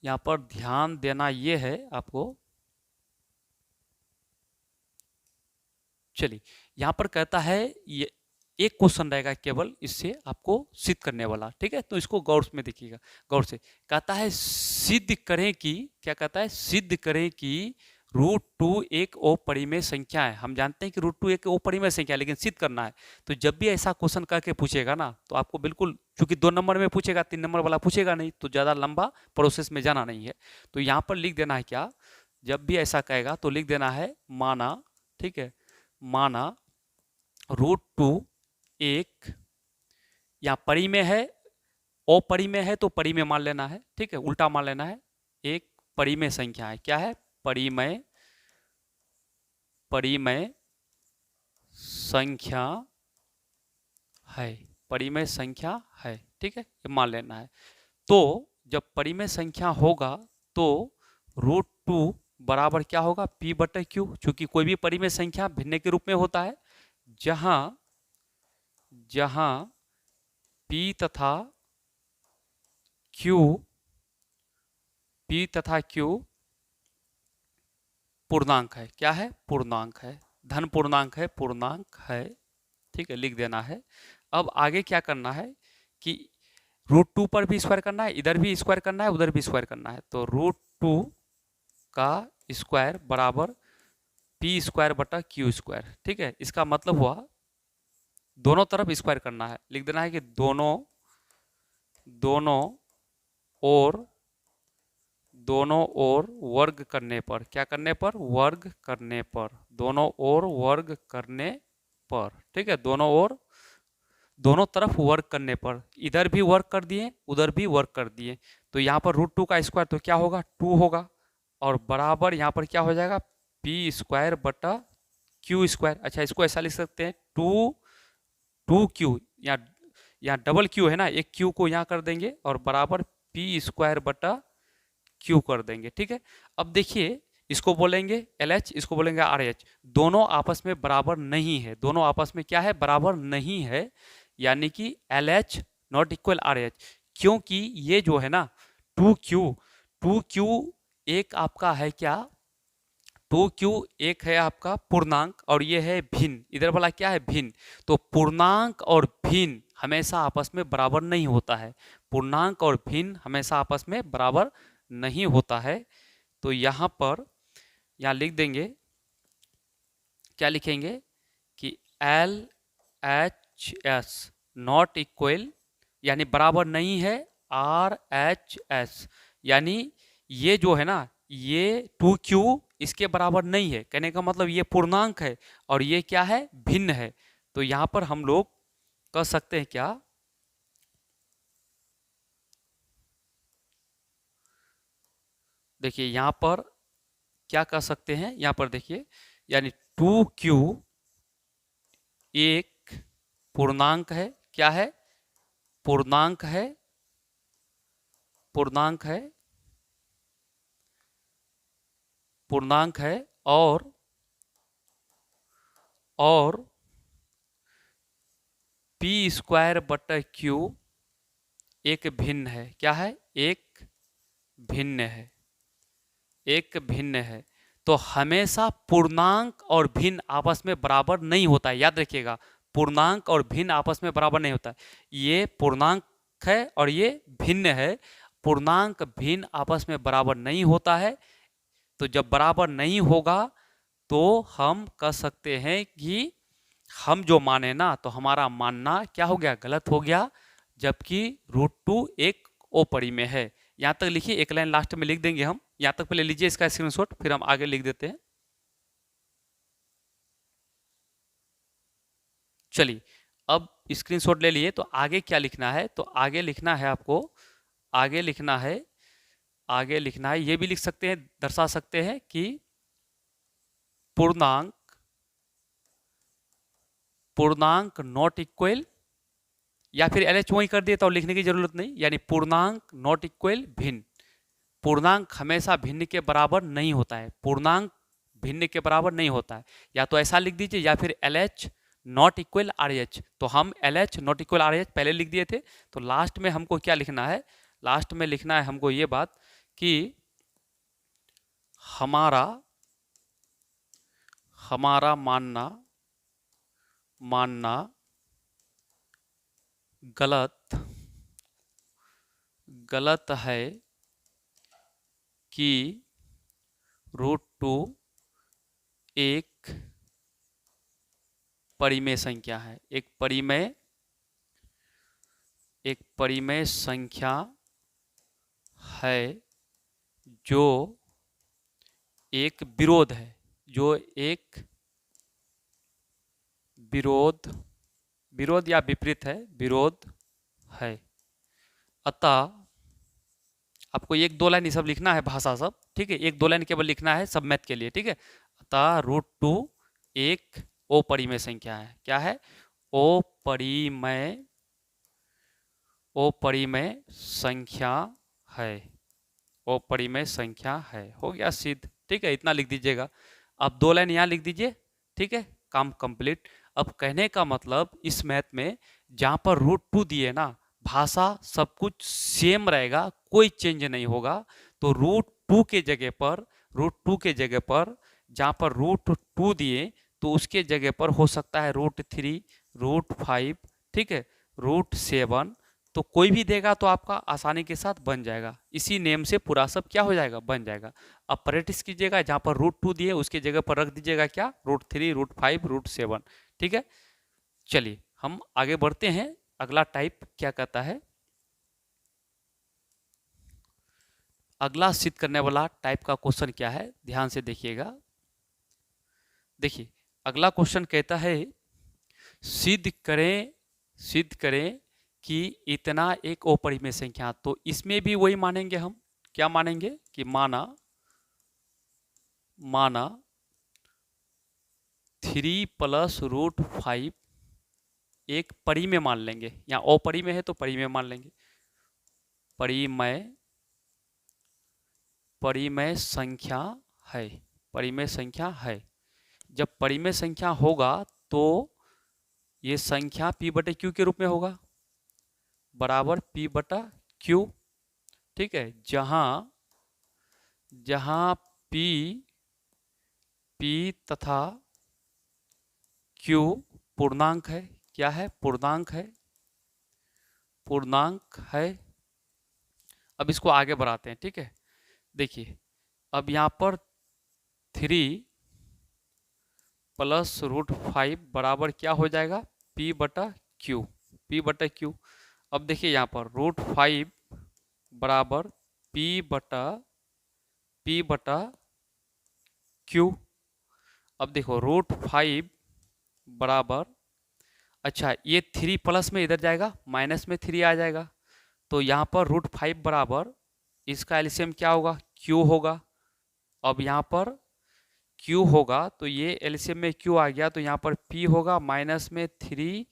यहाँ पर ध्यान देना ये है आपको। चलिए यहाँ पर कहता है, ये एक क्वेश्चन रहेगा केवल इससे आपको सिद्ध करने वाला, ठीक है, तो इसको गौर में देखिएगा, गौर से। कहता है सिद्ध करें कि, क्या कहता है? सिद्ध करें कि √2 एक अपरिमेय संख्या है। हम जानते हैं कि √2 एक अपरिमेय संख्या है, लेकिन सिद्ध करना है। तो जब भी ऐसा क्वेश्चन करके पूछेगा ना, तो आपको बिल्कुल, चूंकि 2 नंबर में पूछेगा, 3 नंबर वाला पूछेगा नहीं, तो ज़्यादा लंबा प्रोसेस में जाना नहीं है। तो यहाँ पर लिख देना है क्या, जब भी ऐसा कहेगा तो लिख देना है माना, ठीक है, माना √2 एक, या परिमेय है, अपरिमेय है तो परिमेय मान लेना है, ठीक है, उल्टा मान लेना है, एक परिमेय संख्या है। क्या है? परिमेय, परिमेय संख्या है, परिमेय संख्या है, ठीक है, ये मान लेना है। तो जब परिमेय संख्या होगा तो √2 बराबर क्या होगा? P/Q, चूंकि कोई भी परिमेय संख्या भिन्न के रूप में होता है, जहां जहां P तथा Q पूर्णांक है। क्या है? पूर्णांक है, धन पूर्णांक है, पूर्णांक है, ठीक है, लिख देना है। अब आगे क्या करना है कि √2 पर भी स्क्वायर करना है, इधर भी स्क्वायर करना है, उधर भी स्क्वायर करना है। तो √2 का स्क्वायर बराबर P²/Q², ठीक है, इसका मतलब हुआ दोनों तरफ स्क्वायर करना है। लिख देना है कि दोनों ओर वर्ग करने पर, क्या करने पर? वर्ग करने पर, दोनों ओर वर्ग करने पर, ठीक है, दोनों तरफ वर्ग करने पर, इधर भी वर्ग कर दिए, उधर भी वर्ग कर दिए। तो यहाँ पर √2 का स्क्वायर तो क्या होगा? 2 होगा, और बराबर यहाँ पर क्या हो जाएगा? P²/Q²। अच्छा, इसको ऐसा लिख सकते हैं 2Q, यहाँ डबल Q है ना, एक Q को यहाँ कर देंगे और बराबर P²/Q कर देंगे, ठीक है। अब देखिए, इसको बोलेंगे LH, इसको बोलेंगे RH, दोनों आपस में बराबर नहीं है, दोनों आपस में क्या है? बराबर नहीं है, यानी कि LH नॉट इक्वल RH, क्योंकि ये जो है ना 2Q एक आपका है क्या? 2Q एक है आपका पूर्णांक और ये है भिन्न, इधर वाला क्या है? भिन्न। तो पूर्णांक और भिन्न हमेशा आपस में बराबर नहीं होता है, पूर्णांक और भिन्न हमेशा आपस में बराबर नहीं होता है। तो यहाँ पर यहाँ लिख देंगे, क्या लिखेंगे कि LHS नॉट इक्वल, यानी बराबर नहीं है RHS, यानी ये जो है ना, ये 2Q इसके बराबर नहीं है, कहने का मतलब ये पूर्णांक है और ये क्या है? भिन्न है। तो यहाँ पर हम लोग कह सकते हैं क्या? देखिए यहाँ पर क्या कर सकते हैं, यहाँ पर देखिए, यानी 2q एक पूर्णांक है। क्या है? पूर्णांक है, पूर्णांक है, पूर्णांक है। और पी स्क्वायर बटा क्यू एक भिन्न है। क्या है? एक भिन्न है, एक भिन्न है। तो हमेशा पूर्णांक और भिन्न आपस में बराबर नहीं होता है, याद रखिएगा। पूर्णांक और भिन्न आपस में बराबर नहीं होता है। ये पूर्णांक है और ये भिन्न है। पूर्णांक भिन्न आपस में बराबर नहीं होता है। तो जब बराबर नहीं होगा तो हम कह सकते हैं कि हम जो माने ना, तो हमारा मानना क्या हो गया? गलत हो गया। जबकि √2 एक ओ परिमेय है। यहां तक लिखिए, एक लाइन लास्ट में लिख देंगे हम। यहां तक पहले लीजिए इसका स्क्रीनशॉट, फिर हम आगे लिख देते हैं। चलिए, अब स्क्रीनशॉट ले लिए तो आगे क्या लिखना है? तो आगे लिखना है आपको, आगे लिखना है, आगे लिखना है, ये भी लिख सकते हैं, दर्शा सकते हैं कि पूर्णांक, पूर्णांक नॉट इक्वल, या फिर LH वही कर दिए तो लिखने की जरूरत नहीं, यानी पूर्णांक नॉट इक्वल भिन्न। पूर्णांक हमेशा भिन्न के बराबर नहीं होता है। पूर्णांक भिन्न के बराबर नहीं होता है। या तो ऐसा लिख दीजिए, या फिर LH नॉट इक्वल RH। तो हम LH नॉट इक्वल RH पहले लिख दिए थे। तो लास्ट में हमको क्या लिखना है? लास्ट में लिखना है हमको ये बात कि हमारा हमारा मानना मानना गलत गलत है कि √2 एक परिमेय संख्या है। एक परिमेय संख्या है जो एक विरोध है, जो एक विरोध या विपरीत है, विरोध है। अतः आपको एक दो लाइन ये सब लिखना है, भाषा सब, ठीक है। एक दो लाइन केवल लिखना है सब मैथ के लिए, ठीक है। अतः √2 एक अपरिमेय संख्या है। क्या है? अपरिमेय संख्या है, अपरिमेय संख्या है। हो गया सिद्ध, ठीक है। इतना लिख दीजिएगा। अब दो लाइन यहाँ लिख दीजिए, ठीक है, काम कंप्लीट। अब कहने का मतलब इस मैथ में जहां पर √2 दिए ना, भाषा सब कुछ सेम रहेगा, कोई चेंज नहीं होगा। तो √2 के जगह पर, √2 के जगह पर जहां पर √2 दिए तो उसके जगह पर हो सकता है √3, √5, ठीक है, √7। तो कोई भी देगा तो आपका आसानी के साथ बन जाएगा। इसी नेम से पूरा सब क्या हो जाएगा? बन जाएगा। अब प्रैक्टिस कीजिएगा, जहां पर √2 दिए उसके जगह पर रख दीजिएगा क्या? √3, √5, √7, ठीक है। चलिए हम आगे बढ़ते हैं। अगला टाइप क्या कहता है? अगला सिद्ध करने वाला टाइप का क्वेश्चन क्या है? ध्यान से देखिएगा। देखिए अगला क्वेश्चन कहता है सिद्ध करें कि इतना एक अपरिमेय संख्या। तो इसमें भी वही मानेंगे हम। क्या मानेंगे? कि माना 3 + √5 एक परिमेय मान लेंगे। यहाँ अपरिमेय है तो परिमेय मान लेंगे। परिमेय संख्या है, परिमेय संख्या है। जब परिमेय संख्या होगा तो ये संख्या P/Q के रूप में होगा, बराबर P/Q, ठीक है। जहां P तथा Q पूर्णांक है। क्या है? पूर्णांक है, पूर्णांक है। अब इसको आगे बढ़ाते हैं, ठीक है। देखिए अब यहां पर 3 + √5 बराबर क्या हो जाएगा? P/Q, P/Q। अब देखिए यहाँ पर √5 बराबर P/Q। अब देखो √5 बराबर, अच्छा ये 3 प्लस में इधर जाएगा, माइनस में 3 आ जाएगा। तो यहाँ पर √5 बराबर इसका एलसीएम क्या होगा, क्यू होगा। अब यहाँ पर क्यू होगा तो ये एलसीएम में क्यू आ गया, तो यहाँ पर पी होगा माइनस में 3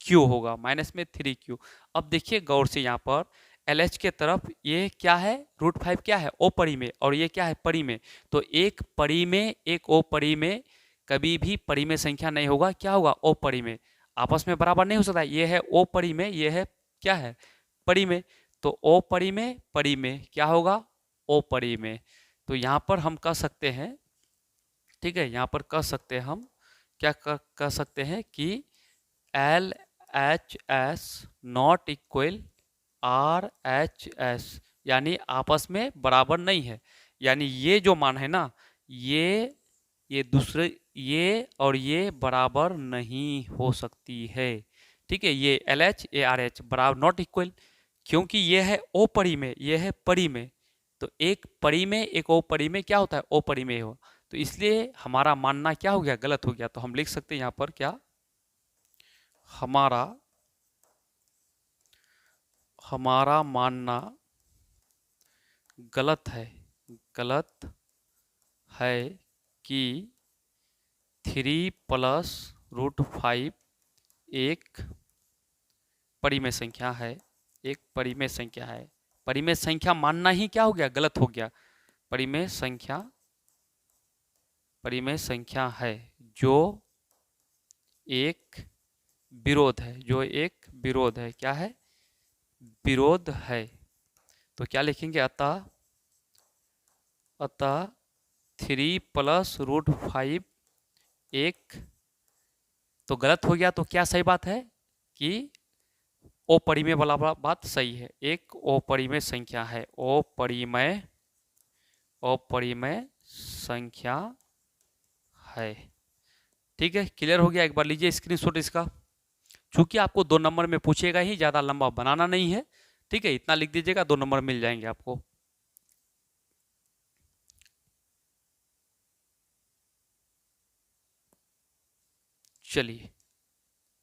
क्यू होगा, माइनस में 3 क्यू। अब देखिए गौर से, यहाँ पर एल एच के तरफ ये क्या है, √5 क्या है, ओ परी में, और ये क्या है, परी में। तो एक परी में एक ओ परी में कभी भी परी में संख्या नहीं होगा, क्या होगा, ओ परी में। आपस में बराबर नहीं हो सकता, ये है ओ परी में, ये है क्या है, परी में। तो ओ परी में क्या होगा, ओ परी में। तो यहाँ पर हम कह सकते हैं, ठीक है, यहाँ पर कह सकते हैं हम क्या कह सकते हैं कि L H S not equal R H S, यानी आपस में बराबर नहीं है। यानी ये जो मान है ना, ये दूसरे, ये और ये बराबर नहीं हो सकती है। ठीक है, ये L H A R H बराबर नॉट इक्वल, क्योंकि ये है ओ परी में, ये है परी में। तो एक परी में एक ओ परी में क्या होता है, ओ परी में हो। तो इसलिए हमारा मानना क्या हो गया, गलत हो गया। तो हम लिख सकते हैं यहाँ पर क्या, हमारा हमारा मानना गलत है, गलत है कि 3 + √5 एक परिमेय संख्या है, एक परिमेय संख्या है। परिमेय संख्या मानना ही क्या हो गया, गलत हो गया। परिमेय संख्या है जो एक विरोध है, जो एक विरोध है, क्या है, विरोध है। तो क्या लिखेंगे, अतः 3 + √5 एक, तो गलत हो गया। तो क्या सही बात है कि ओ परिमेय वाला बात सही है, एक ओ परिमेय संख्या है, ओ परिमेय संख्या है। ठीक है, क्लियर हो गया। एक बार लीजिए स्क्रीनशॉट इसका, चूंकि आपको 2 नंबर में पूछेगा ही, ज्यादा लंबा बनाना नहीं है। ठीक है, इतना लिख दीजिएगा, 2 नंबर मिल जाएंगे आपको। चलिए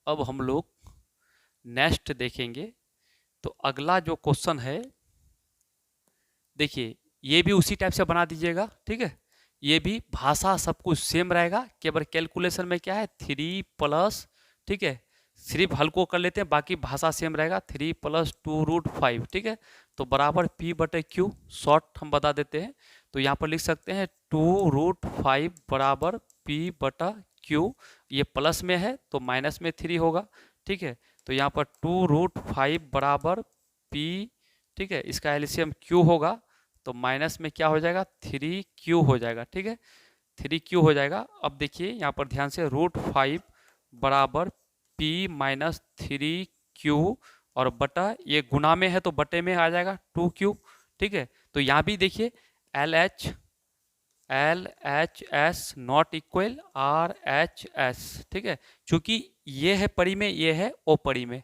अब हम लोग नेक्स्ट देखेंगे। तो अगला जो क्वेश्चन है, देखिए ये भी उसी टाइप से बना दीजिएगा। ठीक है, ये भी भाषा सब कुछ सेम रहेगा, केवल कैलकुलेशन में क्या है 3+, ठीक है, सिर्फ हल्को कर लेते हैं, बाकी भाषा सेम रहेगा। 3 + 2√5, ठीक है, तो बराबर P/Q, शॉर्ट हम बता देते हैं। तो यहाँ पर लिख सकते हैं 2√5 बराबर P/Q, ये प्लस में है तो माइनस में 3 होगा। ठीक है, तो यहाँ पर 2√5 बराबर P, ठीक है, इसका एलसीएम Q होगा, तो माइनस में क्या हो जाएगा, 3Q हो जाएगा। ठीक है, 3Q हो जाएगा। अब देखिए यहाँ पर ध्यान से, √5 बराबर P-3Q, और बटा, ये गुना में है तो बटे में आ जाएगा 2Q। ठीक है, तो यहाँ भी देखिए L H S not equal R H S. ठीक है, चूंकि ये है परी में, ये है ओ परी में,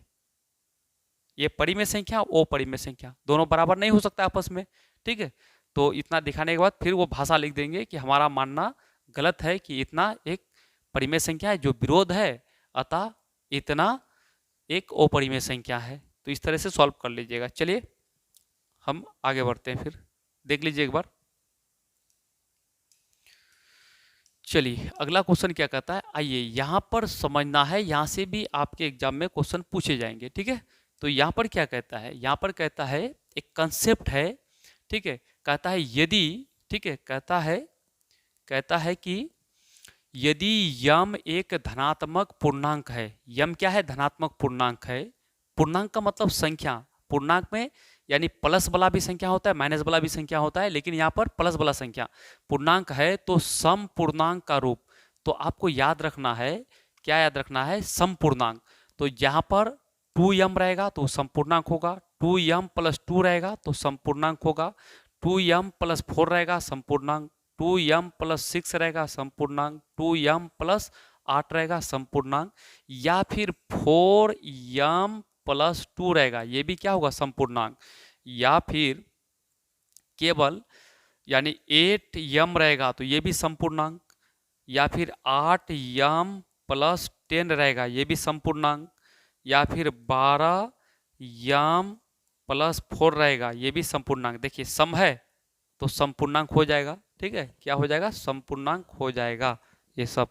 ये परिमेय संख्या, ओ परिमेय संख्या, दोनों बराबर नहीं हो सकता आपस में। ठीक है, तो इतना दिखाने के बाद फिर वो भाषा लिख देंगे कि हमारा मानना गलत है कि इतना एक परिमेय संख्या है जो विरोध है, अतः इतना एक अपरिमेय संख्या है। तो इस तरह से सॉल्व कर लीजिएगा। चलिए हम आगे बढ़ते हैं, फिर देख लीजिए एक बार। चलिए अगला क्वेश्चन क्या कहता है, आइए यहाँ पर समझना है, यहाँ से भी आपके एग्जाम में क्वेश्चन पूछे जाएंगे। ठीक है, तो यहाँ पर क्या कहता है, यहाँ पर कहता है एक कंसेप्ट है। ठीक है, कहता है यदि, ठीक है, कहता है कि यदि यम एक धनात्मक पूर्णांक है, यम क्या है, धनात्मक पूर्णांक है। पूर्णांक का मतलब संख्या, पूर्णांक में यानी प्लस वाला भी संख्या होता है, माइनस वाला भी संख्या होता है, लेकिन यहाँ पर प्लस वाला संख्या पूर्णांक है, तो सम पूर्णांक का रूप। तो आपको याद रखना है, क्या याद रखना है, सम पूर्णांक। तो यहाँ पर 2m रहेगा तो संपूर्णांक होगा, 2m + 2 रहेगा तो संपूर्णांक होगा, 2m + 4 रहेगा संपूर्णांक, 2m + 6 रहेगा संपूर्णांक, 2m + 8 रहेगा संपूर्णांक, या फिर 4m + 2 रहेगा, ये भी क्या होगा, संपूर्णांक, या फिर केवल यानी 8m रहेगा तो ये भी संपूर्णांक, या फिर 8m + 10 रहेगा, ये भी संपूर्णांक, या फिर 12m प्लस 4 रहेगा, ये भी समपूर्णांक। देखिए सम है तो समपूर्णांक हो जाएगा, ठीक है, क्या हो जाएगा, समपूर्णांक हो जाएगा ये सब।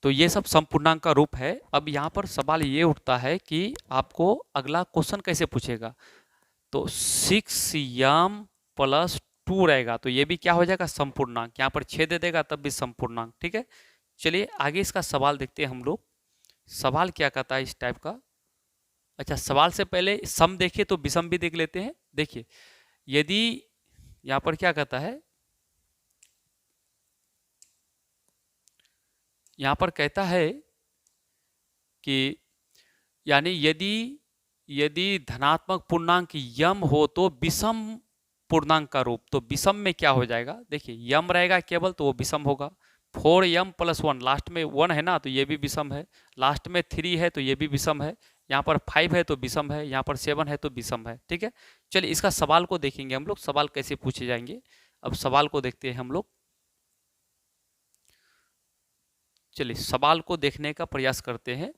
तो ये सब समपूर्णांक का रूप है। अब यहाँ पर सवाल ये उठता है कि आपको अगला क्वेश्चन कैसे पूछेगा। तो 6m प्लस 2 रहेगा, तो ये भी क्या हो जाएगा, समपूर्णांक। यहाँ पर 6 दे देगा तब भी समपूर्णांक, ठीक है। चलिए आगे इसका सवाल देखते हैं हम लोग। सवाल क्या कहता है इस टाइप का। अच्छा, सवाल से पहले सम देखिए तो विषम भी देख लेते हैं। देखिए यदि यहाँ पर क्या कहता है, यहाँ पर कहता है कि यानी यदि यदि धनात्मक पूर्णांक यम हो तो विषम पूर्णांक का रूप। तो विषम में क्या हो जाएगा, देखिए यम रहेगा केवल तो वो विषम होगा। 4m प्लस 1, लास्ट में 1 है ना तो ये भी विषम है, लास्ट में 3 है तो ये भी विषम है, यहाँ पर 5 है तो विषम है, यहाँ पर 7 है तो विषम है, ठीक है। चलिए इसका सवाल को देखेंगे हम लोग, सवाल कैसे पूछे जाएंगे। अब सवाल को देखते हैं हम लोग। चलिए सवाल को देखने का प्रयास करते हैं।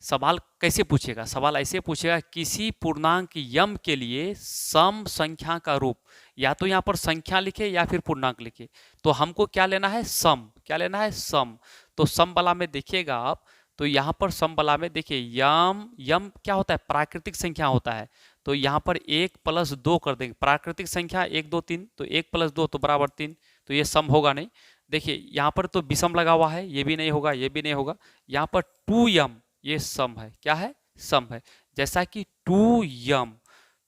सवाल कैसे पूछेगा, सवाल ऐसे पूछेगा, किसी पूर्णांक यम के लिए सम संख्या का रूप। या तो यहाँ पर संख्या लिखे या फिर पूर्णांक लिखे, तो हमको क्या लेना है, सम। क्या लेना है, सम। तो सम वाला में देखिएगा आप, तो यहाँ पर सम वाला में देखिए यम, यम क्या होता है, प्राकृतिक संख्या होता है। तो यहाँ पर 1 प्लस 2 कर देंगे, प्राकृतिक संख्या 1 2 3, तो 1 प्लस 2 तो बराबर 3, तो ये सम होगा नहीं। देखिए यहाँ पर तो विषम लगा हुआ है, ये भी नहीं होगा, ये भी नहीं होगा। यहाँ पर 2m, ये सम है, क्या है, सम है। जैसा कि 2m,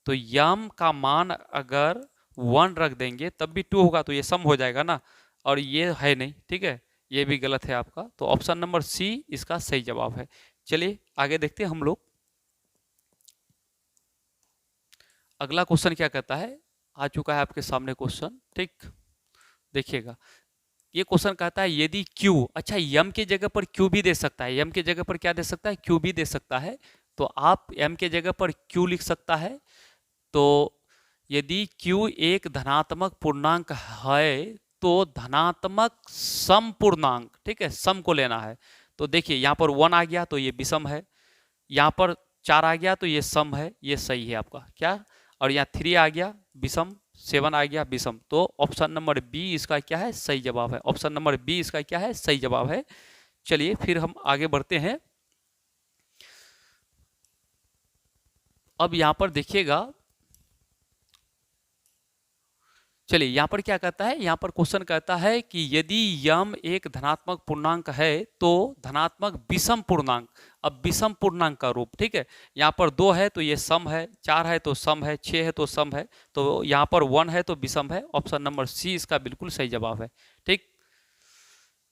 तो यम का मान अगर 1 रख देंगे तब भी 2 होगा, तो ये सम हो जाएगा ना, और ये है नहीं, ठीक है, ये भी गलत है आपका। तो ऑप्शन नंबर सी इसका सही जवाब है। चलिए आगे देखते हैं हम लोग। अगला क्वेश्चन क्या कहता है, आ चुका है आपके सामने क्वेश्चन, ठीक, देखिएगा। ये क्वेश्चन कहता है यदि Q, अच्छा m के जगह पर Q भी दे सकता है, m के जगह पर क्या दे सकता है, Q भी दे सकता है, तो आप m के जगह पर Q लिख सकता है। तो यदि Q एक धनात्मक पूर्णांक है तो धनात्मक सम पूर्णांक, ठीक है, सम को लेना है। तो देखिए यहाँ पर 1 आ गया तो ये विषम है, यहाँ पर 4 आ गया तो ये सम है, ये सही है आपका क्या, और यहाँ 3 आ गया विषम, 7 आ गया विषम। तो ऑप्शन नंबर बी इसका क्या है, सही जवाब है। ऑप्शन नंबर बी इसका क्या है, सही जवाब है। चलिए फिर हम आगे बढ़ते हैं। अब यहां पर देखिएगा, चलिए यहाँ पर क्या कहता है, यहाँ पर क्वेश्चन कहता है कि यदि यम एक धनात्मक पूर्णांक है तो धनात्मक विषम पूर्णांक। अब विषम पूर्णांक का रूप, ठीक है, यहाँ पर 2 है तो ये सम है, 4 है तो सम है, 6 है तो सम है, तो यहाँ पर 1 है तो विषम है। ऑप्शन नंबर सी इसका बिल्कुल सही जवाब है, ठीक।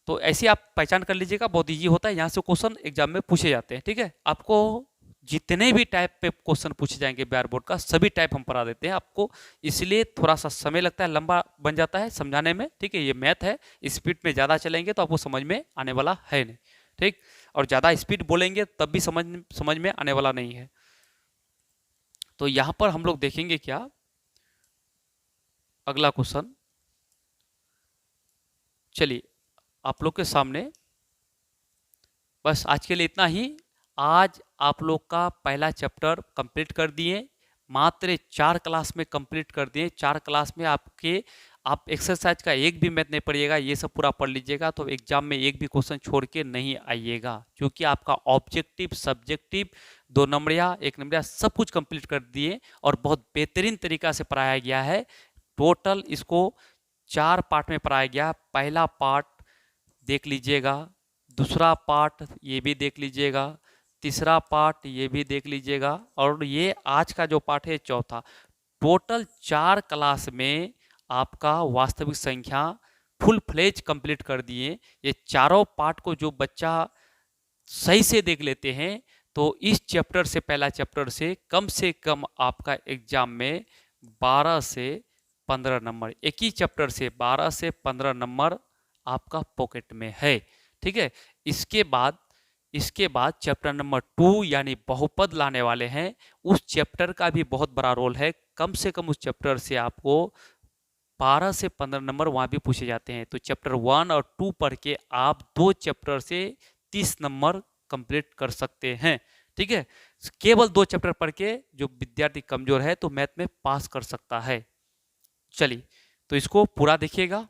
तो ऐसे आप पहचान कर लीजिएगा, बहुत ईजी होता है, यहाँ से क्वेश्चन एग्जाम में पूछे जाते हैं, ठीक है। आपको जितने भी टाइप पे क्वेश्चन पूछे जाएंगे बिहार बोर्ड का, सभी टाइप हम पढ़ा देते हैं आपको, इसलिए थोड़ा सा समय लगता है, लंबा बन जाता है समझाने में, ठीक है। ये मैथ है, स्पीड में ज़्यादा चलेंगे तो आपको समझ में आने वाला है नहीं, ठीक, और ज़्यादा स्पीड बोलेंगे तब भी समझ में आने वाला नहीं है। तो यहाँ पर हम लोग देखेंगे क्या, अगला क्वेश्चन। चलिए आप लोग के सामने बस आज के लिए इतना ही। आज आप लोग का पहला चैप्टर कंप्लीट कर दिए, मात्र 4 क्लास में कंप्लीट कर दिए। 4 क्लास में आप एक्सरसाइज का एक भी मैथ नहीं पढ़िएगा, ये सब पूरा पढ़ लीजिएगा तो एग्जाम में एक भी क्वेश्चन छोड़ के नहीं आइएगा, क्योंकि आपका ऑब्जेक्टिव, सब्जेक्टिव, 2 नंबरिया, 1 नंबरिया सब कुछ कंप्लीट कर दिए और बहुत बेहतरीन तरीका से पढ़ाया गया है। टोटल इसको 4 पार्ट में पढ़ाया गया। पहला पार्ट देख लीजिएगा, दूसरा पार्ट ये भी देख लीजिएगा, तीसरा पार्ट ये भी देख लीजिएगा, और ये आज का जो पार्ट है चौथा। टोटल 4 क्लास में आपका वास्तविक संख्या फुल फ्लेज कंप्लीट कर दिए। ये चारों पार्ट को जो बच्चा सही से देख लेते हैं तो इस चैप्टर से, पहला चैप्टर से कम आपका एग्जाम में 12 से 15 नंबर, एक ही चैप्टर से 12 से 15 नंबर आपका पॉकेट में है, ठीक है। इसके बाद चैप्टर नंबर 2 यानी बहुपद लाने वाले हैं। उस चैप्टर का भी बहुत बड़ा रोल है, कम से कम उस चैप्टर से आपको 12 से 15 नंबर वहां भी पूछे जाते हैं। तो चैप्टर 1 और 2 पढ़ के आप 2 चैप्टर से 30 नंबर कंप्लीट कर सकते हैं, ठीक है, केवल 2 चैप्टर पढ़ के जो विद्यार्थी कमजोर है तो मैथ में पास कर सकता है। चलिए, तो इसको पूरा देखिएगा।